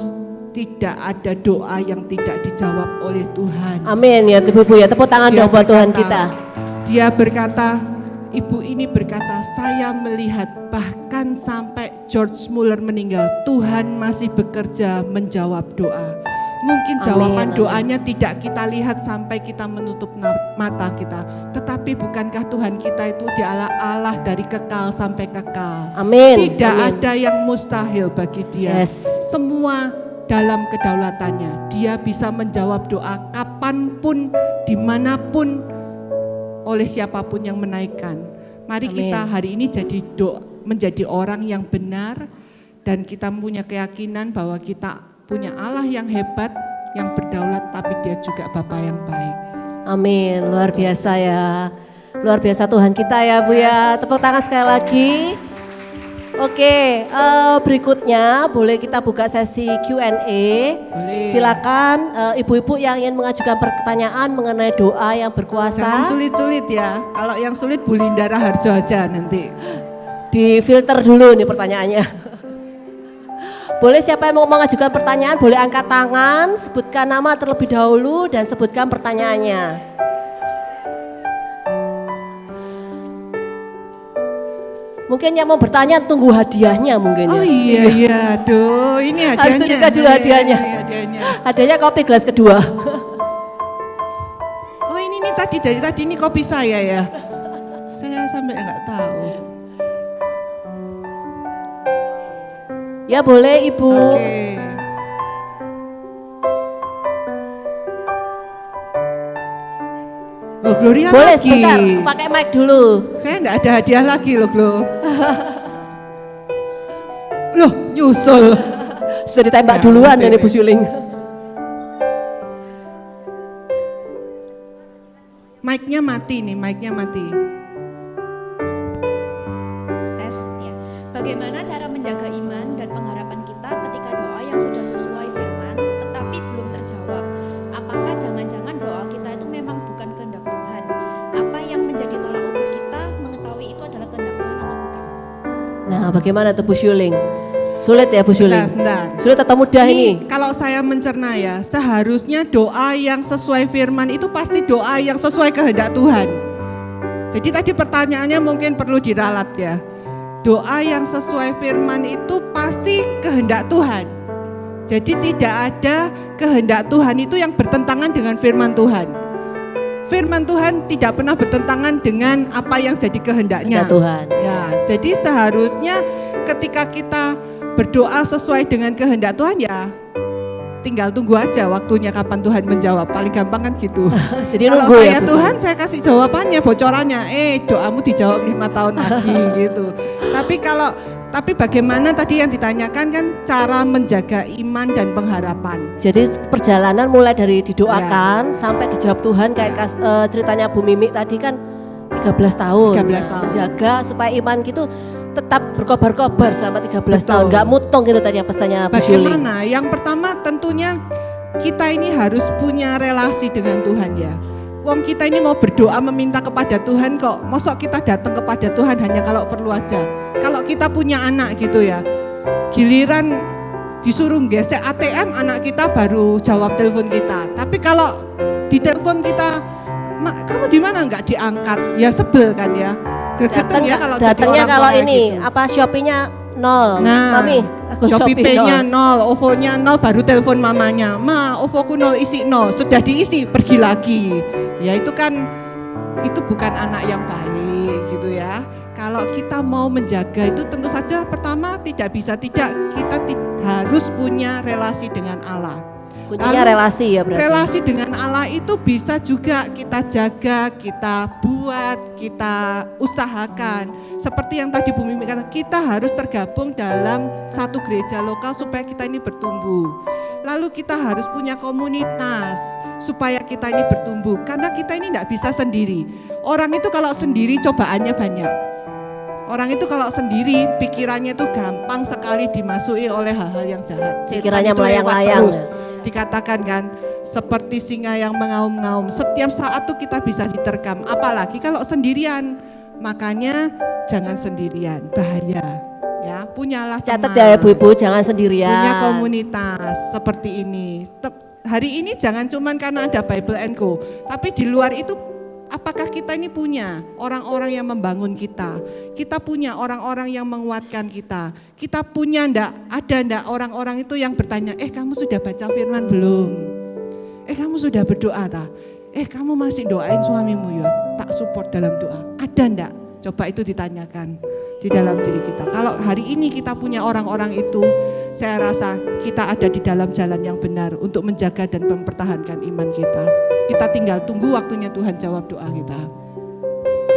tidak ada doa yang tidak dijawab oleh Tuhan. Amin ya ibu-ibu ya, tepuk tangan dong buat Tuhan kita. Dia berkata, ibu ini berkata, saya melihat bahkan sampai George Muller meninggal, Tuhan masih bekerja menjawab doa. Mungkin jawaban doanya tidak kita lihat sampai kita menutup mata kita. Tetapi bukankah Tuhan kita itu dialah Allah dari kekal sampai kekal. Amin. Tidak ada yang mustahil bagi dia. Yes. Semua dalam kedaulatannya. Dia bisa menjawab doa kapanpun, dimanapun, oleh siapapun yang menaikkan. Mari Amin. kita hari ini menjadi orang yang benar, dan kita punya keyakinan bahwa kita punya Allah yang hebat, yang berdaulat, tapi dia juga Bapa yang baik. Amin, luar biasa ya. Luar biasa Tuhan kita ya Bu ya. Tepuk tangan sekali lagi. Oke, berikutnya boleh kita buka sesi Q&A. Boleh. Silakan ibu-ibu yang ingin mengajukan pertanyaan mengenai doa yang berkuasa. Jangan sulit-sulit ya. Kalau yang sulit Bu Linda Raharjo aja nanti. Di filter dulu nih pertanyaannya. Boleh siapa yang mau mengajukan pertanyaan boleh angkat tangan, sebutkan nama terlebih dahulu dan sebutkan pertanyaannya. Mungkin yang mau bertanya tunggu hadiahnya mungkin ya. Oh iya, aduh ini hadiahnya. Harus tunjukkan dulu hadiahnya. Iya, hadiahnya. Hadiahnya kopi gelas kedua. Oh ini nih dari tadi ini kopi saya ya. Saya sampai nggak tahu. Ya boleh Ibu. Oke. Oh Gloria Boleh lagi. sebentar, pakai mic dulu. Saya enggak ada hadiah lagi loh Glo. Loh nyusul. Sudah ditembak Ya, duluan oke. dari Bu Suling. Mic-nya mati nih, mic-nya mati. Tes ya. Bagaimana cara menjaga iman dan pengharapan kita ketika doa Bagaimana tuh Bu Syuling? Sulit ya Bu Syuling? Sebentar. Sulit atau mudah ini? Kalau saya mencerna ya, seharusnya doa yang sesuai firman itu pasti doa yang sesuai kehendak Tuhan. Jadi tadi pertanyaannya mungkin perlu diralat ya. Doa yang sesuai firman itu pasti kehendak Tuhan. Jadi tidak ada kehendak Tuhan itu yang bertentangan dengan firman Tuhan. Firman Tuhan tidak pernah bertentangan dengan apa yang jadi kehendaknya. Kehendak Tuhan. Ya, jadi seharusnya ketika kita berdoa sesuai dengan kehendak Tuhan ya tinggal tunggu aja waktunya kapan Tuhan menjawab. Paling gampang kan gitu. Jadi Kalau nunggu saya ya Bu Tuhan saya kasih jawabannya, bocorannya, doamu dijawab 5 tahun lagi gitu. Tapi bagaimana tadi yang ditanyakan kan cara menjaga iman dan pengharapan. Jadi perjalanan mulai dari didoakan sampai dijawab Tuhan kayak ceritanya Bu Mimi tadi kan 13 tahun. 13 tahun. Menjaga supaya iman gitu tetap berkobar-kobar selama 13 Betul. tahun. Gak mutung gitu tadi yang pesannya Bu Syuling. Bagaimana? Yang pertama tentunya kita ini harus punya relasi dengan Tuhan ya. Wong kita ini mau berdoa meminta kepada Tuhan kok, mosok kita datang kepada Tuhan hanya kalau perlu aja. Kalau kita punya anak gitu ya, giliran disuruh gesek ATM anak kita baru jawab telepon kita. Tapi kalau di telepon kita, kamu di mana nggak diangkat, ya sebel kan ya. Gregetan ya kalau jadi datangnya orang kalau tua ini gitu. apa Shopee-nya 0. Nah, Mami, aku Shopee Shopee Pay-nya 0. 0, OVO-nya 0, baru telepon mamanya. Ma, OVO-ku 0, isi 0. Sudah diisi, pergi lagi. Ya itu kan, itu bukan anak yang baik gitu ya. Kalau kita mau menjaga itu tentu saja pertama tidak bisa tidak, kita harus punya relasi dengan Allah. Kuncinya Lalu, relasi ya berarti. relasi dengan Allah itu bisa juga kita jaga, kita buat, kita usahakan. Seperti yang tadi Bu Mimi kata, kita harus tergabung dalam satu gereja lokal supaya kita ini bertumbuh. Lalu kita harus punya komunitas supaya kita ini bertumbuh. Karena kita ini tidak bisa sendiri. Orang itu kalau sendiri cobaannya banyak. Orang itu kalau sendiri pikirannya itu gampang sekali dimasuki oleh hal-hal yang jahat. Setan Pikirannya itu lewat melayang-layang. terus. Dikatakan kan seperti singa yang mengaum-ngaum. Setiap saat tuh kita bisa diterkam. Apalagi kalau sendirian. Makanya jangan sendirian, bahaya. Ya, punyalah Catat teman. ya ibu-ibu, jangan sendirian. Punya komunitas seperti ini. Hari ini jangan cuman karena ada Bible & Co, tapi di luar itu apakah kita ini punya orang-orang yang membangun kita? Kita punya orang-orang yang menguatkan kita. Kita punya ada ndak orang-orang itu yang bertanya, kamu sudah baca firman belum? Kamu sudah berdoa tak? Kamu masih doain suamimu ya? Tak support dalam doa. Ada ndak? Coba itu ditanyakan di dalam diri kita. Kalau hari ini kita punya orang-orang itu, saya rasa kita ada di dalam jalan yang benar untuk menjaga dan mempertahankan iman kita. Kita tinggal tunggu waktunya Tuhan jawab doa kita.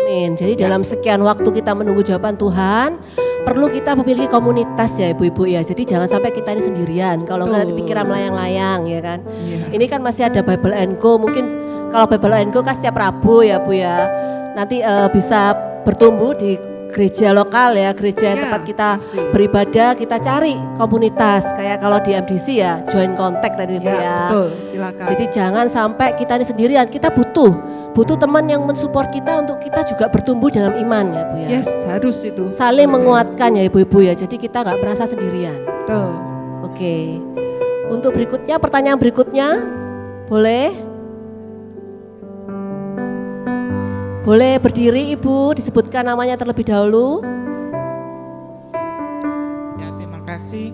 Amin. Jadi dalam sekian waktu kita menunggu jawaban Tuhan, perlu kita memiliki komunitas ya ibu-ibu ya. Jadi jangan sampai kita ini sendirian. Kalau enggak nanti pikiran melayang-layang ya kan. Iya. Ini kan masih ada Bible & Co. Mungkin kalau Bible & Co kan setiap Rabu ya Bu ya. Nanti bisa bertumbuh di gereja lokal ya, gereja yang Ya, tempat kita pasti. beribadah, kita cari komunitas. Kayak kalau di MDC ya, join contact tadi Bu Ya, ya. betul, silakan. Jadi jangan sampai kita ini sendirian, kita butuh teman yang mensupport kita untuk kita juga bertumbuh dalam iman ya Bu ya. Yes, harus itu. Saling menguatkan ya ibu-ibu ya, jadi kita nggak merasa sendirian. Betul. Oke, untuk berikutnya, pertanyaan berikutnya, boleh? Boleh berdiri Ibu, disebutkan namanya terlebih dahulu. Ya, terima kasih.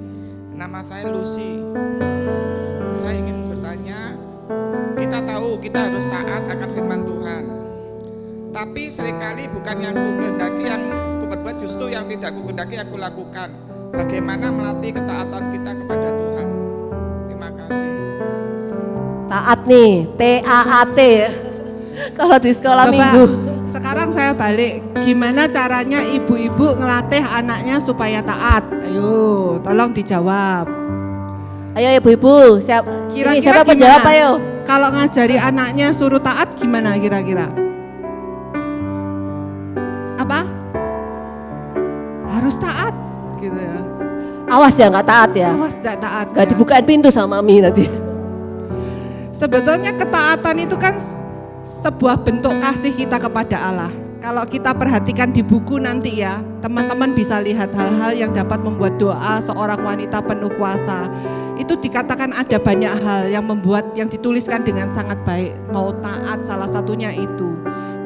Nama saya Lucy. Saya ingin bertanya, kita tahu kita harus taat akan firman Tuhan. Tapi seringkali bukan yang ku kehendaki yang ku perbuat, justru yang tidak ku kehendaki aku lakukan. Bagaimana melatih ketaatan kita kepada Tuhan? Terima kasih. Taat nih, TAAT ya. Kalau di sekolah Bapak, minggu. sekarang saya balik. Gimana caranya ibu-ibu ngelatih anaknya supaya taat? Ayo, tolong dijawab. Ayo ibu-ibu, siapa Kira-kira penjawab gimana? ayo? Kalau ngajari anaknya suruh taat gimana kira-kira? Apa? Harus taat gitu ya. Awas ya nggak taat ya. Awas tidak taat. Nggak ya. dibukain pintu sama Mami nanti. Sebetulnya ketaatan itu kan sebuah bentuk kasih kita kepada Allah. Kalau kita perhatikan di buku nanti ya, teman-teman bisa lihat hal-hal yang dapat membuat doa seorang wanita penuh kuasa. Itu dikatakan ada banyak hal yang membuat, yang dituliskan dengan sangat baik. Mau taat, salah satunya itu.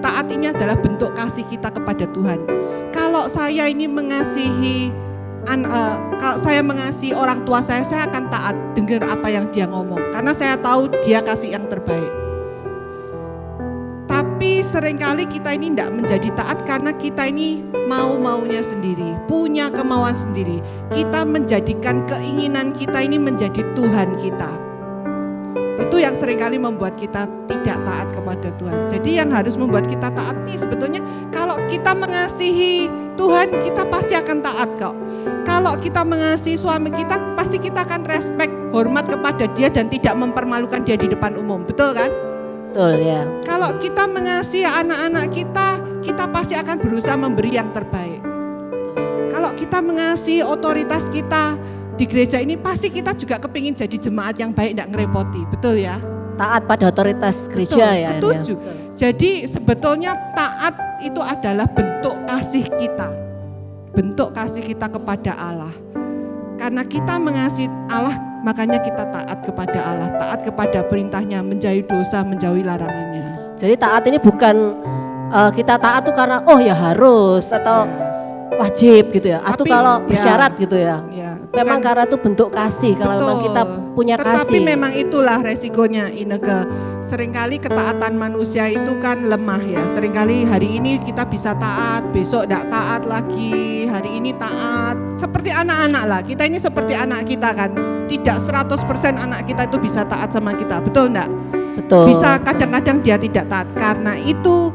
Taat ini adalah bentuk kasih kita kepada Tuhan. Kalau saya ini mengasihi, kalau saya mengasihi orang tua saya akan taat dengar apa yang dia ngomong. Karena saya tahu dia kasih yang terbaik. Tapi seringkali kita ini tidak menjadi taat karena kita ini mau-maunya sendiri, punya kemauan sendiri. Kita menjadikan keinginan kita ini menjadi Tuhan kita. Itu yang seringkali membuat kita tidak taat kepada Tuhan. Jadi yang harus membuat kita taat nih sebetulnya kalau kita mengasihi Tuhan, kita pasti akan taat kok. Kalau kita mengasihi suami kita, pasti kita akan respect, hormat kepada dia dan tidak mempermalukan dia di depan umum. Betul kan? Betul ya. Kalau kita mengasihi anak-anak kita, kita pasti akan berusaha memberi yang terbaik. Kalau kita mengasihi otoritas kita di gereja ini, pasti kita juga kepingin jadi jemaat yang baik, tidak ngerepoti. Betul ya? Taat pada otoritas gereja. Betul, ya. setuju. Ya. Jadi sebetulnya taat itu adalah bentuk kasih kita. Bentuk kasih kita kepada Allah. Karena kita mengasihi Allah, makanya kita taat kepada Allah, taat kepada perintahnya, menjauhi dosa, menjauhi larangannya. Jadi taat ini bukan kita taat tuh karena oh ya harus atau wajib gitu ya, atau Tapi, kalau ya, bersyarat gitu ya. Ya, Memang bukan- karena itu bentuk kasih, kalau memang kita punya Tetapi kasih. memang itulah resikonya Ineke. Seringkali ketaatan manusia itu kan lemah ya. Seringkali hari ini kita bisa taat, besok tidak taat lagi, hari ini taat. Seperti anak-anak lah, kita ini seperti anak kita kan. Tidak 100% anak kita itu bisa taat sama kita, betul enggak? Betul. Bisa kadang-kadang dia tidak taat, karena itu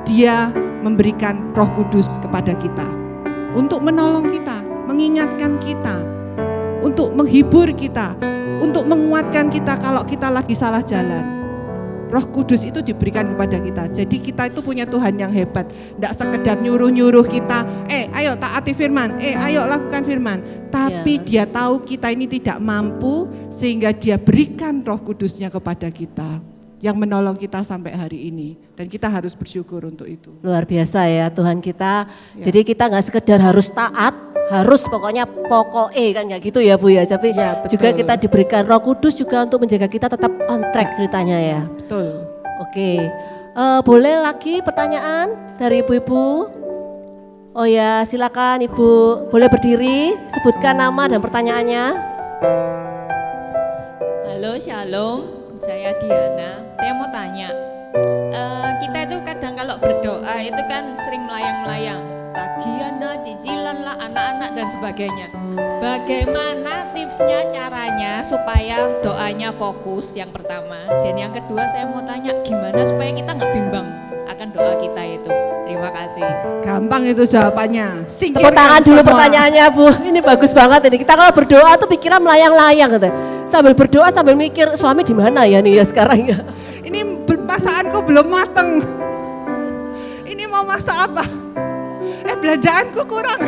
dia memberikan Roh Kudus kepada kita. Untuk menolong kita, mengingatkan kita, untuk menghibur kita, untuk menguatkan kita kalau kita lagi salah jalan. Roh Kudus itu diberikan kepada kita. Jadi kita itu punya Tuhan yang hebat. Tidak sekedar nyuruh-nyuruh kita, ayo taati firman, ayo lakukan firman. Tapi dia tahu kita ini tidak mampu, sehingga dia berikan Roh Kudusnya kepada kita, yang menolong kita sampai hari ini. Dan kita harus bersyukur untuk itu. Luar biasa ya Tuhan kita. Ya. Jadi kita nggak sekedar harus taat, harus pokoknya kan nggak gitu ya Bu ya. Tapi Ya, betul. juga kita diberikan Roh Kudus juga untuk menjaga kita tetap on track ceritanya ya. Betul. Oke, boleh lagi pertanyaan dari ibu-ibu? Oh ya silakan Ibu, boleh berdiri, sebutkan nama dan pertanyaannya. Halo, shalom. Saya Diana. Saya mau tanya, kita itu kadang kalau berdoa itu kan sering melayang-layang, tagihan lah, cicilan lah, anak-anak dan sebagainya. Bagaimana tipsnya, caranya supaya doanya fokus yang pertama? Dan yang kedua saya mau tanya, gimana supaya kita nggak bimbang akan doa kita itu? Terima kasih. Gampang itu jawabannya. Tepuk Singkirkan tangan dulu semua. pertanyaannya Bu, ini bagus banget ini. Kita kalau berdoa tuh pikiran melayang-layang gitu. Sambil berdoa sambil mikir suami di mana ya nih ya sekarang ya. Ini masakanku belum mateng. Ini mau masak apa? Belanjaanku kurang.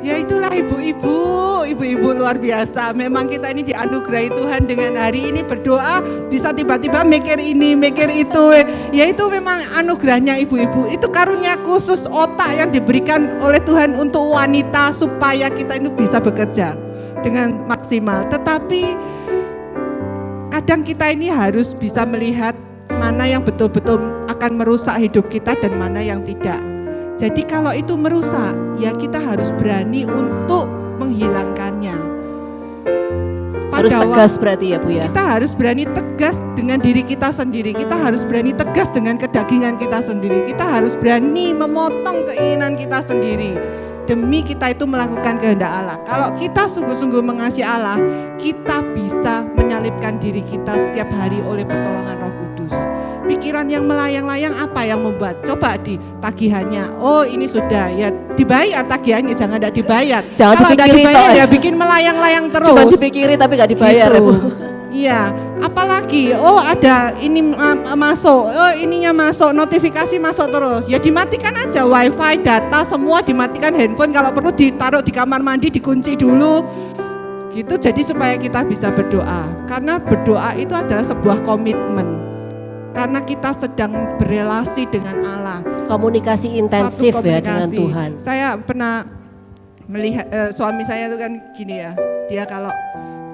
Ya itulah ibu-ibu luar biasa. Memang kita ini dianugerahi Tuhan dengan hari ini berdoa bisa tiba-tiba mikir ini, mikir itu. Ya itu memang anugerahnya ibu-ibu. Itu karunia khusus otak yang diberikan oleh Tuhan untuk wanita supaya kita itu bisa bekerja dengan maksimal. Tetapi kadang kita ini harus bisa melihat mana yang betul-betul akan merusak hidup kita dan mana yang tidak. Jadi kalau itu merusak, ya kita harus berani untuk menghilangkannya. Harus tegas berarti ya Bu ya. Kita harus berani tegas dengan diri kita sendiri. Kita harus berani tegas dengan kedagingan kita sendiri. Kita harus berani memotong keinginan kita sendiri. Demi kita itu melakukan kehendak Allah. Kalau kita sungguh-sungguh mengasihi Allah, kita bisa menyalibkan diri kita setiap hari oleh pertolongan Roh Kudus. Pikiran yang melayang-layang apa yang membuat? Coba di tagihannya. Oh ini sudah ya dibayar tagihannya, jangan tidak dibayar. Jangan Kalau tidak dipikiri dibayar toh. ya bikin melayang-layang terus. Cuma dipikiri tapi nggak dibayar ya Bu. Iya, apalagi ada ini masuk, ininya masuk, notifikasi masuk terus. Ya dimatikan aja wifi, data semua dimatikan, handphone kalau perlu ditaruh di kamar mandi, dikunci dulu. Gitu jadi supaya kita bisa berdoa. Karena berdoa itu adalah sebuah komitmen. karena kita sedang berelasi dengan Allah. Komunikasi intensif ya dengan Tuhan. Saya pernah melihat suami saya itu kan gini ya, dia kalau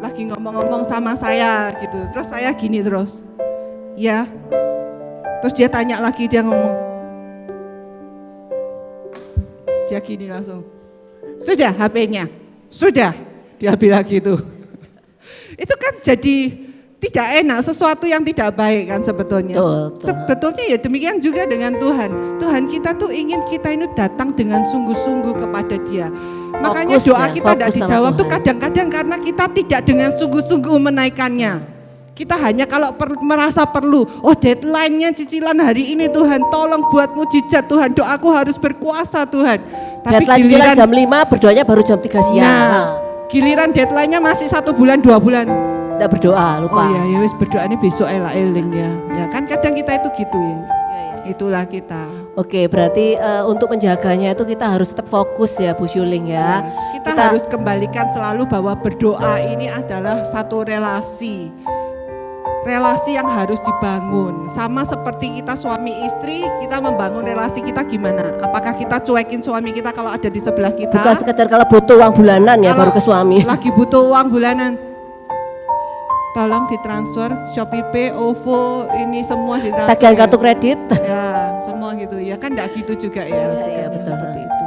lagi ngomong-ngomong sama saya gitu, terus saya gini terus, ya, terus dia tanya lagi, dia ngomong, dia gini langsung, sudah HP-nya, sudah, dia bilang gitu. Itu kan jadi tidak enak, sesuatu yang tidak baik kan sebetulnya. Betul. Sebetulnya ya demikian juga dengan Tuhan. Tuhan kita tuh ingin kita ini datang dengan sungguh-sungguh kepada Dia. Makanya Fokus doa ya, kita tidak fokus sama dijawab tuh Tuhan. kadang-kadang karena kita tidak dengan sungguh-sungguh menaikkannya. Kita hanya kalau merasa perlu, oh deadline-nya cicilan hari ini Tuhan, tolong buat mujizat Tuhan, doaku harus berkuasa Tuhan. Tapi Deadline giliran jam 5, berdoanya baru jam 3 siang. Nah, giliran deadline-nya masih 1 bulan, 2 bulan. Nggak berdoa, lupa. Oh iya, ya wis berdoanya besok elah eling ya. Ya kan kadang kita itu gitu. Iya. Itulah kita. Oke, berarti untuk menjaganya itu kita harus tetap fokus ya Bu Syuling ya. Kita harus kembalikan selalu bahwa berdoa ini adalah satu relasi. Relasi yang harus dibangun. Sama seperti kita suami istri, kita membangun relasi kita gimana? Apakah kita cuekin suami kita kalau ada di sebelah kita? Bukan sekedar kalau butuh uang bulanan ya Kalau baru ke suami. Lagi butuh uang bulanan, tolong ditransfer Shopee Pay, OVO, ini semua ditransfer. Tagihan ya. kartu kredit. Ya, semua gitu ya kan enggak gitu juga ya. Iya, Bukan betul. seperti itu.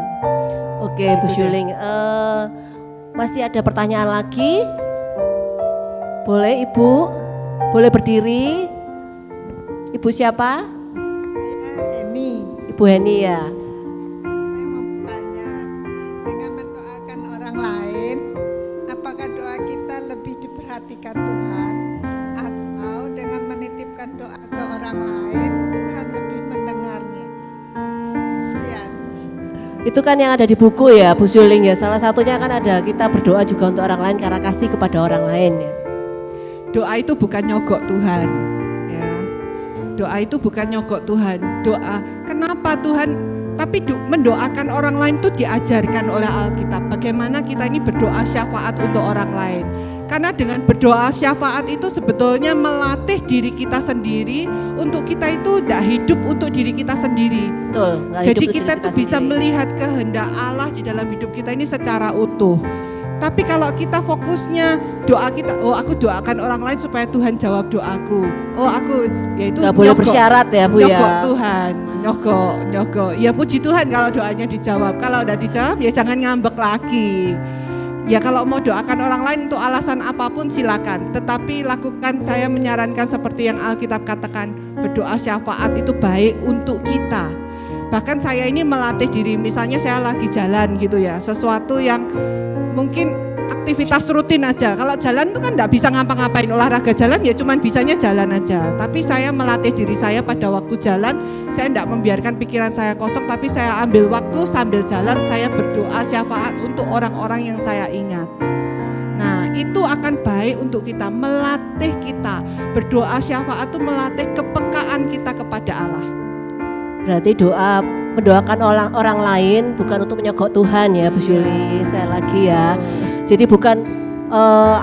Oke Bu Syuling, masih ada pertanyaan lagi? Boleh Ibu? Boleh berdiri? Ibu siapa? Ini Ibu Heni ya. saya mau bertanya, dengan mendoakan orang lain, apakah doa kita lebih diperhatikan Tuhan, atau dengan menitipkan doa ke orang lain, Tuhan lebih mendengarnya? Sekian. Itu kan yang ada di buku ya Bu Syuling ya. Salah satunya kan ada kita berdoa juga untuk orang lain karena kasih kepada orang lain ya. Doa itu bukan nyogok Tuhan, ya. Doa itu bukan nyogok Tuhan. Doa, kenapa Tuhan? Tapi mendoakan orang lain itu diajarkan oleh Alkitab. Bagaimana kita ini berdoa syafaat untuk orang lain. Karena dengan berdoa syafaat itu sebetulnya melatih diri kita sendiri untuk kita itu tidak hidup untuk diri kita sendiri. Betul. Nggak Jadi hidup untuk kita diri tuh bisa sendiri. melihat kehendak Allah di dalam hidup kita ini secara utuh. Tapi kalau kita fokusnya doa kita, oh aku doakan orang lain supaya Tuhan jawab doaku. Oh aku, ya itu Nggak boleh bersyarat ya Bu ya. nyogok Tuhan, nyogok. Ya puji Tuhan kalau doanya dijawab. Kalau udah dijawab ya jangan ngambek lagi. Ya kalau mau doakan orang lain untuk alasan apapun silakan. Tetapi lakukan, saya menyarankan seperti yang Alkitab katakan, berdoa syafaat itu baik untuk kita. Bahkan saya ini melatih diri, misalnya saya lagi jalan gitu ya, sesuatu yang mungkin aktivitas rutin aja. Kalau jalan itu kan enggak bisa ngapa-ngapain, olahraga jalan ya cuman bisanya jalan aja. Tapi saya melatih diri saya pada waktu jalan, saya enggak membiarkan pikiran saya kosong, tapi saya ambil waktu sambil jalan, saya berdoa syafaat untuk orang-orang yang saya ingat. Nah, itu akan baik untuk kita, melatih kita. Berdoa syafaat itu melatih kepekaan kita kepada Allah. Berarti doa mendoakan orang lain bukan untuk menyogok Tuhan ya Bu Syuling, sekali lagi ya. Jadi bukan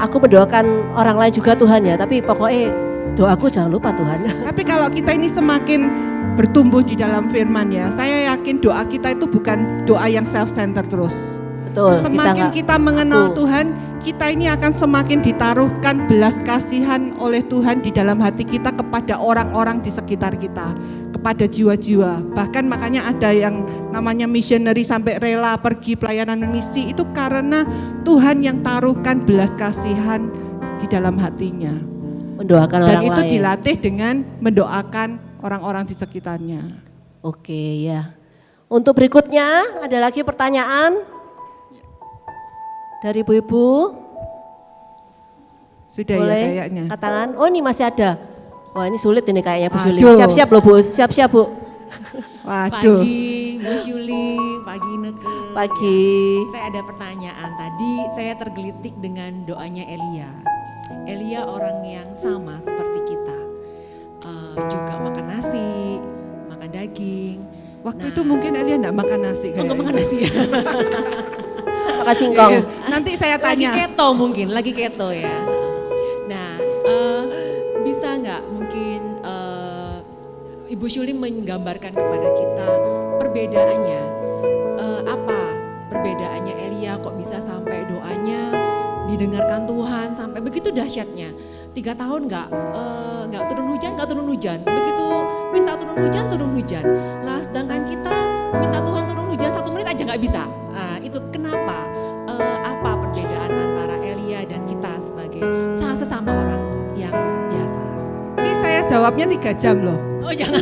aku mendoakan orang lain juga Tuhan ya, tapi pokoknya doaku jangan lupa Tuhan. Tapi kalau kita ini semakin bertumbuh di dalam firman ya, saya yakin doa kita itu bukan doa yang self-center terus. Betul. Semakin nggak kita mengenal aku. Tuhan, kita ini akan semakin ditaruhkan belas kasihan oleh Tuhan di dalam hati kita kepada orang-orang di sekitar kita, kepada jiwa-jiwa. Bahkan makanya ada yang namanya missionary sampai rela pergi pelayanan misi, itu karena Tuhan yang taruhkan belas kasihan di dalam hatinya. Mendoakan Dan orang itu lain. dilatih dengan mendoakan orang-orang di sekitarnya. Oke ya. Untuk berikutnya ada lagi pertanyaan dari ibu-ibu. Sudah ya Boleh kayaknya. angkat tangan. Oh ini masih ada. Wah ini sulit ini kayaknya Bu Syuling. Aduh. Siap-siap loh Bu, siap-siap Bu. Waduh. Pagi Bu Syuling, pagi Neke. Pagi. Saya ada pertanyaan tadi, saya tergelitik dengan doanya Elia. Elia orang yang sama seperti kita, juga makan nasi, makan daging. Waktu itu mungkin Elia enggak makan nasi Enggak kayaknya. makan nasi ya. Makan singkong. Iya, nanti saya Lagi tanya. keto mungkin, lagi keto ya. Nah, bisa nggak mungkin Ibu Syuli menggambarkan kepada kita perbedaannya. Apa perbedaannya Elia kok bisa sampai doanya didengarkan Tuhan sampai begitu dahsyatnya. 3 tahun nggak turun hujan. Begitu minta turun hujan. Lah sedangkan kita minta Tuhan turun hujan 1 menit aja nggak bisa. Nah, itu kenapa? Apa perbedaan antara Elia dan kita sebagai sesama orang yang biasa? Ini saya jawabnya 3 jam loh. Oh jangan.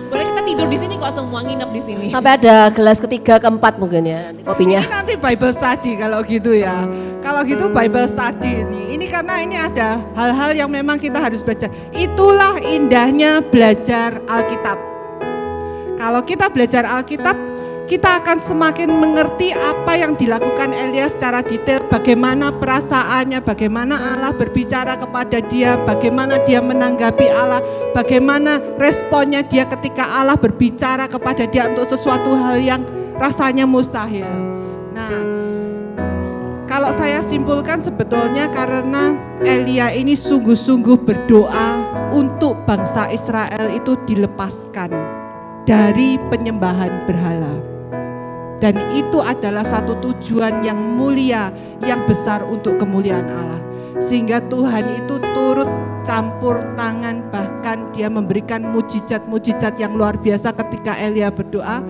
Boleh kita tidur di sini kok, semua nginep di sini. Sampai ada gelas ketiga, keempat mungkin ya nanti kopinya. Ini nanti Bible study kalau gitu ya. Kalau gitu Bible study ini. Ini karena ini ada hal-hal yang memang kita harus belajar. Itulah indahnya belajar Alkitab. Kalau kita belajar Alkitab, kita akan semakin mengerti apa yang dilakukan Elia secara detail, bagaimana perasaannya, bagaimana Allah berbicara kepada dia, bagaimana dia menanggapi Allah, bagaimana responnya dia ketika Allah berbicara kepada dia untuk sesuatu hal yang rasanya mustahil. Nah, kalau saya simpulkan sebetulnya karena Elia ini sungguh-sungguh berdoa untuk bangsa Israel itu dilepaskan dari penyembahan berhala. Dan itu adalah satu tujuan yang mulia, yang besar untuk kemuliaan Allah. Sehingga Tuhan itu turut campur tangan, bahkan dia memberikan mujizat-mujizat yang luar biasa ketika Elia berdoa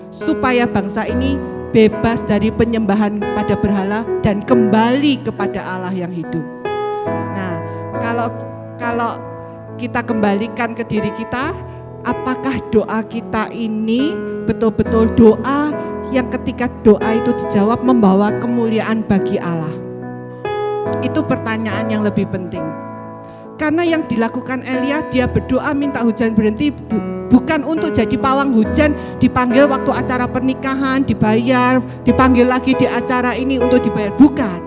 supaya bangsa ini bebas dari penyembahan pada berhala dan kembali kepada Allah yang hidup. Nah, kalau kita kembalikan ke diri kita, apakah doa kita ini betul-betul doa yang ketika doa itu dijawab membawa kemuliaan bagi Allah? Itu pertanyaan yang lebih penting. Karena yang dilakukan Elia, dia berdoa minta hujan berhenti bukan untuk jadi pawang hujan, dipanggil waktu acara pernikahan, dibayar, dipanggil lagi di acara ini untuk dibayar. Bukan.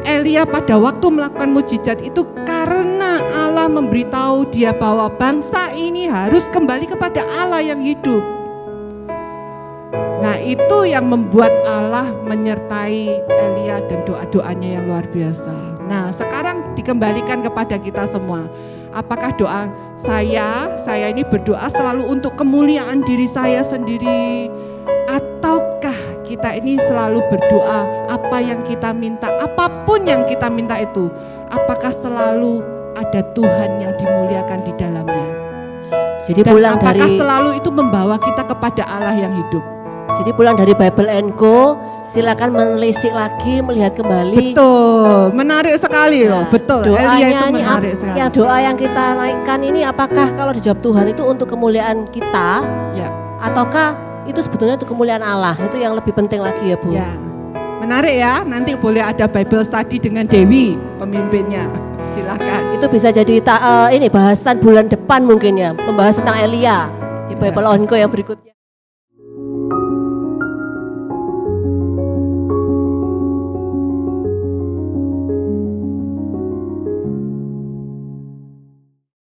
Elia pada waktu melakukan mujizat itu karena Allah memberitahu dia bahwa bangsa ini harus kembali kepada Allah yang hidup. Nah, itu yang membuat Allah menyertai Elia dan doa-doanya yang luar biasa. Nah, sekarang dikembalikan kepada kita semua. Apakah doa saya ini berdoa selalu untuk kemuliaan diri saya sendiri, ataukah kita ini selalu berdoa apa yang kita minta, apapun yang kita minta itu, apakah selalu ada Tuhan yang dimuliakan di dalamnya? Jadi Dan pulang apakah dari selalu itu membawa kita kepada Allah yang hidup? Jadi pulang dari Bible & Co, silakan menelisik lagi, melihat kembali. Betul, menarik sekali loh. Nah, Betul, doanya Elia itu ini menarik sekali. yang doa yang kita naikkan ini apakah kalau dijawab Tuhan itu untuk kemuliaan kita, Ya, ataukah itu sebetulnya untuk kemuliaan Allah? Itu yang lebih penting lagi ya Bu. ya. Menarik ya, nanti boleh ada Bible study dengan Dewi, pemimpinnya. Silakan. Itu bisa jadi ini bahasan bulan depan mungkin ya, membahas tentang Elia di Bible & Co yang berikutnya.